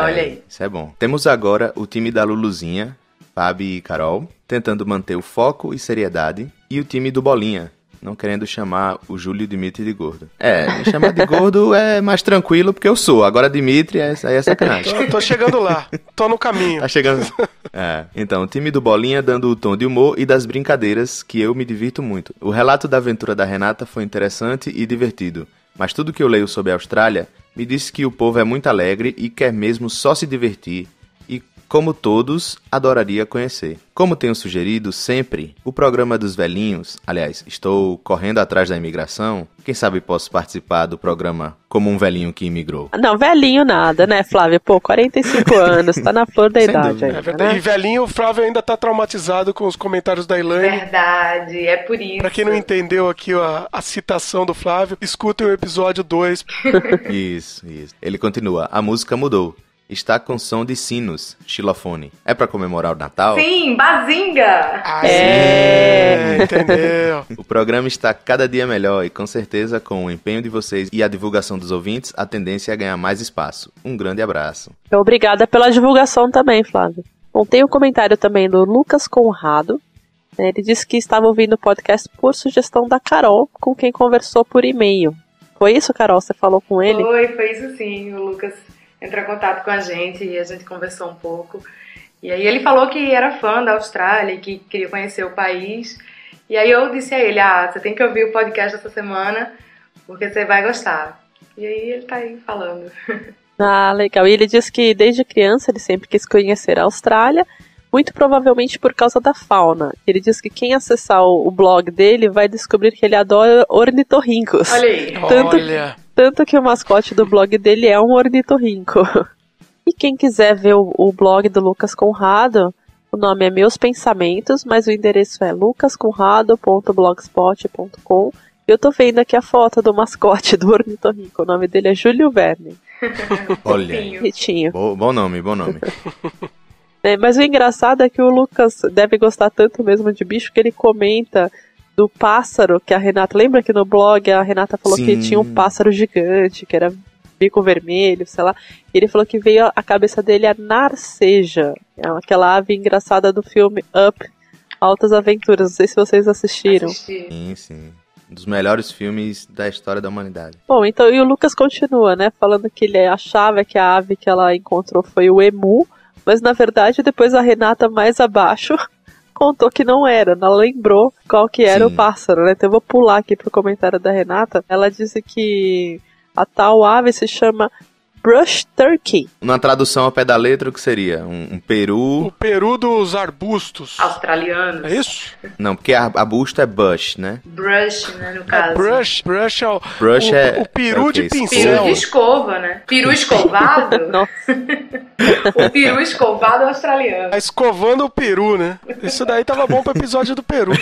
Olha aí. Isso é bom. Temos agora o time da Luluzinha, Fabi e Carol, tentando manter o foco e seriedade, e o time do Bolinha, não querendo chamar o Júlio Dimitri de gordo. Me chamar de gordo é mais tranquilo porque eu sou. Agora Dimitri aí é sacanagem. Tô chegando lá, tô no caminho. Tá chegando. Então, o time do Bolinha dando o tom de humor e das brincadeiras que eu me divirto muito. O relato da aventura da Renata foi interessante e divertido, mas tudo que eu leio sobre a Austrália me disse que o povo é muito alegre e quer mesmo só se divertir e, como todos, adoraria conhecer. Como tenho sugerido sempre, o programa dos velhinhos, aliás, estou correndo atrás da imigração, quem sabe posso participar do programa como um velhinho que imigrou. Não, velhinho nada, né, Flávio? Pô, 45 anos, tá na flor da idade aí. Né? E velhinho, o Flávio ainda tá traumatizado com os comentários da Elaine. Verdade, é por isso. Pra quem não entendeu aqui a citação do Flávio, escutem o episódio 2. Isso. Ele continua, a música mudou. Está com som de sinos, xilofone. É pra comemorar o Natal? Sim, bazinga! Entendeu? O programa está cada dia melhor e com certeza com o empenho de vocês e a divulgação dos ouvintes, a tendência é ganhar mais espaço. Um grande abraço. Obrigada pela divulgação também, Flávio. Bom, tem um comentário também do Lucas Conrado. Ele disse que estava ouvindo o podcast por sugestão da Carol, com quem conversou por e-mail. Foi isso, Carol? Você falou com ele? Foi isso sim. O Lucas entrou em contato com a gente e a gente conversou um pouco. E aí ele falou que era fã da Austrália e que queria conhecer o país. E aí eu disse a ele, você tem que ouvir o podcast essa semana, porque você vai gostar. E aí ele tá aí falando. Legal. E ele disse que desde criança ele sempre quis conhecer a Austrália, muito provavelmente por causa da fauna. Ele diz que quem acessar o blog dele vai descobrir que ele adora ornitorrincos. Olha aí. Tanto que o mascote do blog dele é um ornitorrinco. E quem quiser ver o blog do Lucas Conrado, o nome é Meus Pensamentos, mas o endereço é lucasconrado.blogspot.com. Eu tô vendo aqui a foto do mascote do ornitorrinco. O nome dele é Júlio Verne. Olha, Ritinho. Bom nome. Mas o engraçado é que o Lucas deve gostar tanto mesmo de bicho que ele comenta do pássaro que a Renata... Lembra que no blog a Renata falou Sim. que tinha um pássaro gigante, que era bico vermelho, sei lá. E ele falou que veio à cabeça dele a Narceja, aquela ave engraçada do filme Up, Altas Aventuras. Não sei se vocês assistiram. Sim. Um dos melhores filmes da história da humanidade. Bom, então, e o Lucas continua, né, falando que ele achava que a ave que ela encontrou foi o emu, mas na verdade depois a Renata mais abaixo contou que não era, ela lembrou qual que era o pássaro, né? Então eu vou pular aqui pro comentário da Renata. Ela disse que a tal ave se chama Brush Turkey. Na tradução ao pé da letra, o que seria? Um peru... O peru dos arbustos. Australianos. É isso? Não, porque arbusto é bush, né? Brush, né, no caso. Brush é o peru de pincel. Peru de escova, né? Peru escovado? O peru escovado é australiano. Tá escovando o peru, né? Isso daí tava bom pro episódio do peru.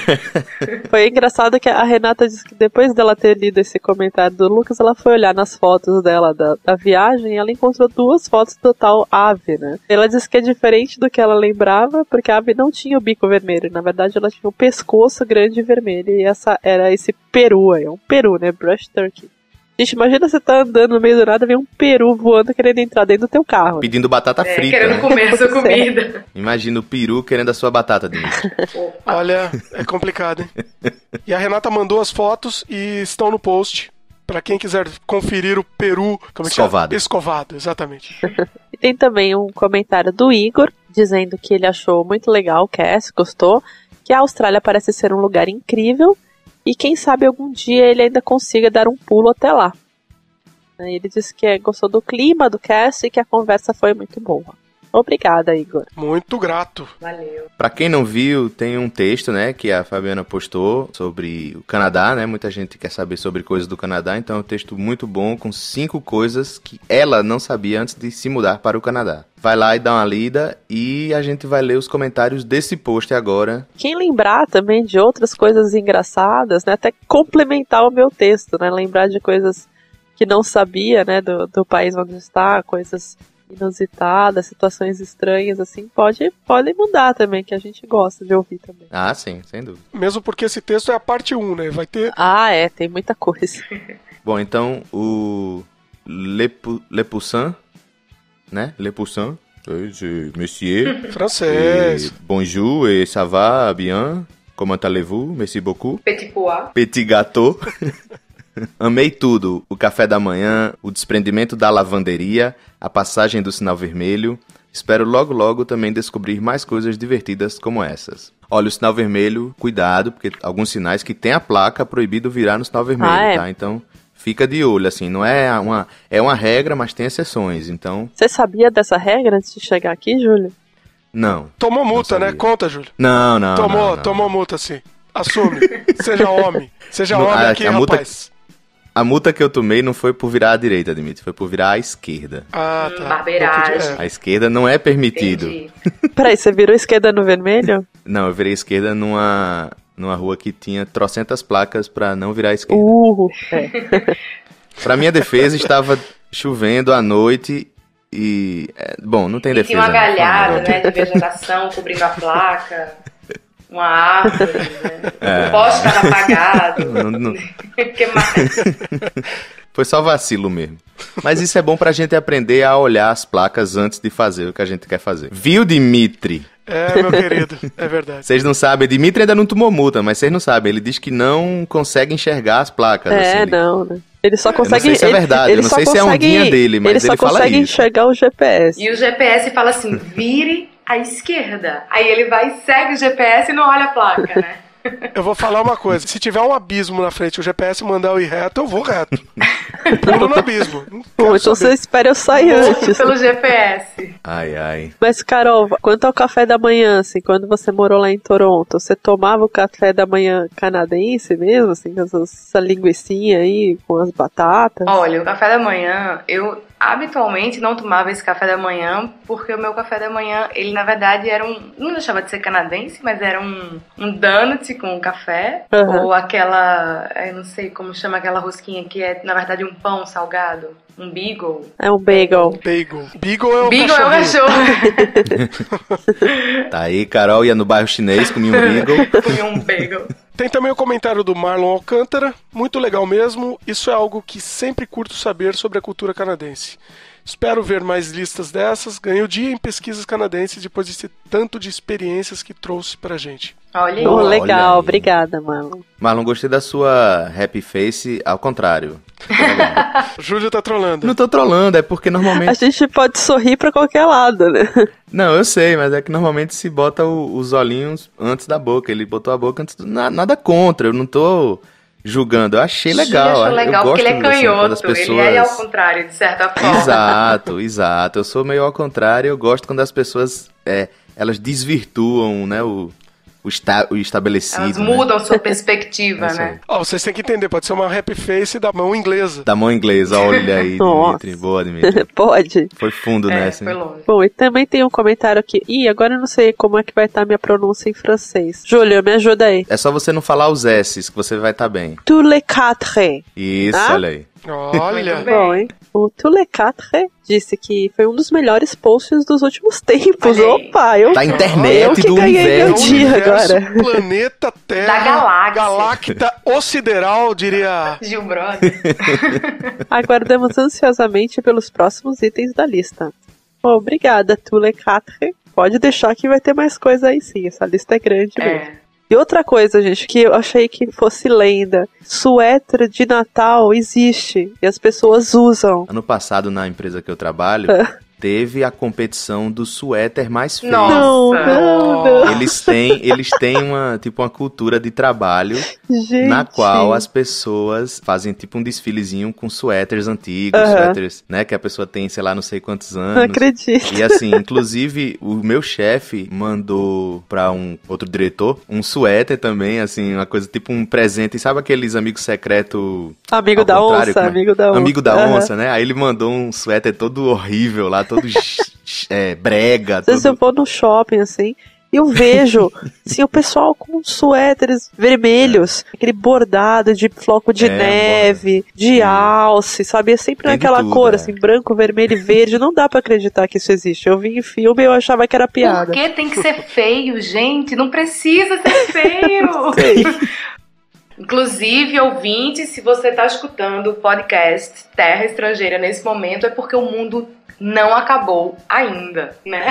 Foi engraçado que a Renata disse que depois dela ter lido esse comentário do Lucas, ela foi olhar nas fotos dela da viagem e ela encontrou 2 fotos do tal ave, né? Ela disse que é diferente do que ela lembrava, porque a ave não tinha o bico vermelho. Na verdade, ela tinha o pescoço grande e vermelho. E essa era esse peru aí. É um peru, né? Brush Turkey. Gente, imagina você tá andando no meio do nada e vem um peru voando querendo entrar dentro do teu carro. Pedindo batata frita, querendo comer a sua comida. Imagina o peru querendo a sua batata, Denise. Olha, é complicado, hein? E a Renata mandou as fotos e estão no post. Pra quem quiser conferir o peru... Como escovado. Escovado, exatamente. E tem também um comentário do Igor, dizendo que ele achou muito legal o cast, gostou, que a Austrália parece ser um lugar incrível e quem sabe algum dia ele ainda consiga dar um pulo até lá. Ele disse que gostou do clima do cast e que a conversa foi muito boa. Obrigada, Igor. Muito grato. Valeu. Pra quem não viu, tem um texto, né, que a Fabiana postou sobre o Canadá, né? Muita gente quer saber sobre coisas do Canadá, então é um texto muito bom com 5 coisas que ela não sabia antes de se mudar para o Canadá. Vai lá e dá uma lida e a gente vai ler os comentários desse post agora. Quem lembrar também de outras coisas engraçadas, né, até complementar o meu texto, né, lembrar de coisas que não sabia, né, do país onde está, coisas inusitadas, situações estranhas, assim, podem mudar também, que a gente gosta de ouvir também. Ah, sim, sem dúvida. Mesmo porque esse texto é a parte 1, né? Vai ter... tem muita coisa. Bom, então, o Le Poussin, né? Le Poussin, monsieur. Francês. Bonjour, et ça va bien? Comment allez-vous? Merci beaucoup. Petit pois. Petit gâteau. Amei tudo. O café da manhã, o desprendimento da lavanderia, a passagem do sinal vermelho. Espero logo logo também descobrir mais coisas divertidas como essas. Olha, o sinal vermelho, cuidado, porque alguns sinais que tem a placa proibido virar no sinal vermelho, tá? Então, fica de olho, assim, não é uma regra, mas tem exceções, então... Você sabia dessa regra antes de chegar aqui, Júlio? Não. Tomou multa, né? Conta, Júlio. Não. Tomou multa, sim. Assume. Seja homem. Seja homem aqui, rapaz. A multa que eu tomei não foi por virar à direita, Dimitri, foi por virar à esquerda. Ah, tá. Barbeiragem. A esquerda não é permitido. Peraí, você virou esquerda no vermelho? Não, eu virei esquerda numa rua que tinha trocentas placas pra não virar à esquerda. Pra minha defesa, estava chovendo à noite e... bom, não tem defesa. Tinha uma galhada, né, de vegetação cobrindo a placa... Uma árvore, né? O poste estava apagado. Que mais? Foi só vacilo mesmo. Mas isso é bom pra gente aprender a olhar as placas antes de fazer o que a gente quer fazer. Viu, Dimitri? Meu querido, é verdade. Vocês não sabem, Dimitri ainda não tomou multa, mas vocês não sabem. Ele diz que não consegue enxergar as placas. Assim, não, né? Ele só consegue... Eu não sei se é verdade, eu não sei se é ondinha dele, mas ele fala isso. Ele só consegue enxergar o GPS. E o GPS fala assim, vire à esquerda. Aí ele vai e segue o GPS e não olha a placa, né? Eu vou falar uma coisa, se tiver um abismo na frente e o GPS mandar eu ir reto, eu vou reto. Pulo no abismo. Bom, então você espera eu sair antes. Pelo GPS. Ai. Mas, Carol, quanto ao café da manhã, assim, quando você morou lá em Toronto, você tomava o café da manhã canadense mesmo, assim, com essa linguicinha aí, com as batatas? Olha, o café da manhã, eu habitualmente não tomava esse café da manhã, porque o meu café da manhã, ele na verdade era não deixava de ser canadense, mas era um donut com café, ou aquela, eu não sei como chama aquela rosquinha que é na verdade um pão salgado, um bagel. É um bagel. Bagel é o cachorro. Tá aí, Carol ia no bairro chinês, comia um bagel. Comia um bagel. Tem também o comentário do Marlon Alcântara, muito legal mesmo, isso é algo que sempre curto saber sobre a cultura canadense. Espero ver mais listas dessas, ganhei o dia em pesquisas canadenses depois de tanto de experiências que trouxe pra gente. Olha aí. Legal, obrigada, Marlon. Marlon, gostei da sua happy face, ao contrário. Júlio tá trolando. Não tô trolando, é porque normalmente... A gente pode sorrir pra qualquer lado, né? Não, eu sei, mas é que normalmente se bota os olhinhos antes da boca. Ele botou a boca antes... Nada contra, eu não tô julgando. Eu achei legal. Eu achei legal, porque ele é canhoto. Pessoas... Ele é ao contrário, de certa forma. Exato. Eu sou meio ao contrário. Eu gosto quando as pessoas... elas desvirtuam, né, o estabelecido. Elas mudam sua perspectiva, né? Vocês têm que entender, pode ser uma happy face da mão inglesa. Da mão inglesa, olha aí, Dimitri. Boa, Dimitri. Pode. Foi fundo nessa, foi longe. Bom, e também tem um comentário aqui. Agora eu não sei como é que vai estar a minha pronúncia em francês. Júlio, me ajuda aí. É só você não falar os S's, que você vai estar bem. Tous les quatre. Isso, olha aí. Olha. Bom, hein? O Tous les quatre disse que foi um dos melhores posts dos últimos tempos. Opa, da internet, eu que do ganhei universo. Meu dia agora. Planeta Terra. Da galáxia. Galacta ocideral, diria Gil Brother. Aguardamos ansiosamente pelos próximos itens da lista. Bom, obrigada, Tous les quatre. Pode deixar que vai ter mais coisa aí sim. Essa lista é grande mesmo. E outra coisa, gente, que eu achei que fosse lenda. Suéter de Natal existe e as pessoas usam. Ano passado, na empresa que eu trabalho, teve a competição do suéter mais feio. Não. Eles têm uma cultura de trabalho, gente, na qual as pessoas fazem tipo um desfilezinho com suéteres antigos, suéteres, né, que a pessoa tem, sei lá, não sei quantos anos. Não acredito. E assim, inclusive, o meu chefe mandou pra um outro diretor um suéter também, assim, uma coisa tipo um presente. Sabe aqueles amigos secretos? Amigo da onça, amigo da onça. Amigo da onça, né? Aí ele mandou um suéter todo horrível lá, todo brega. Às vezes eu vou no shopping, assim, e eu vejo, assim, o pessoal com suéteres vermelhos, aquele bordado de floco de neve, de alce, sabe? É sempre naquela cor, assim, branco, vermelho e verde. Não dá pra acreditar que isso existe. Eu vi em filme e eu achava que era piada. Por que tem que ser feio, gente? Não precisa ser feio! Inclusive, ouvinte, se você está escutando o podcast Terra Estrangeira nesse momento, é porque o mundo não acabou ainda, né?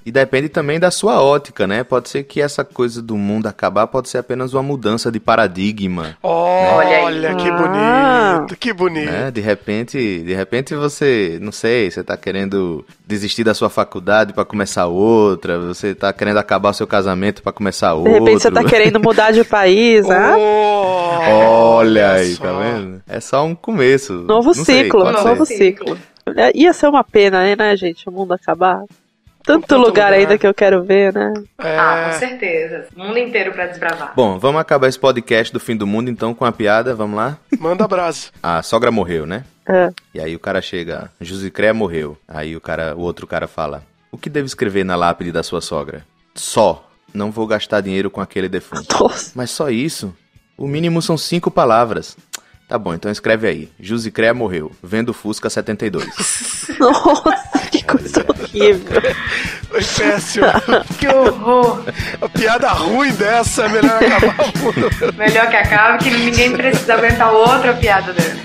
E depende também da sua ótica, né? Pode ser que essa coisa do mundo acabar pode ser apenas uma mudança de paradigma. Olha, que bonito, que bonito. Né? De repente você, não sei, você tá querendo desistir da sua faculdade pra começar outra, você tá querendo acabar o seu casamento pra começar outro. De repente você tá querendo mudar de país, né? Olha aí, tá vendo? É só um começo. Novo ciclo. Ia ser uma pena, né, gente, o mundo acabar. Tanto lugar ainda que eu quero ver, né? Com certeza. O mundo inteiro pra desbravar. Bom, vamos acabar esse podcast do fim do mundo, então, com a piada. Vamos lá? Manda abraço. A sogra morreu, né? E aí o cara chega, Josicré morreu. Aí o outro cara fala, o que devo escrever na lápide da sua sogra? Só, não vou gastar dinheiro com aquele defunto. Nossa. Mas só isso? O mínimo são 5 palavras. Tá bom, então escreve aí. Josicré morreu, vendo Fusca 72. Nossa, que coisa horrível. Foi péssimo. Que horror. A piada ruim dessa é melhor acabar o mundo. Melhor que acabe, que ninguém precisa aguentar outra piada dele.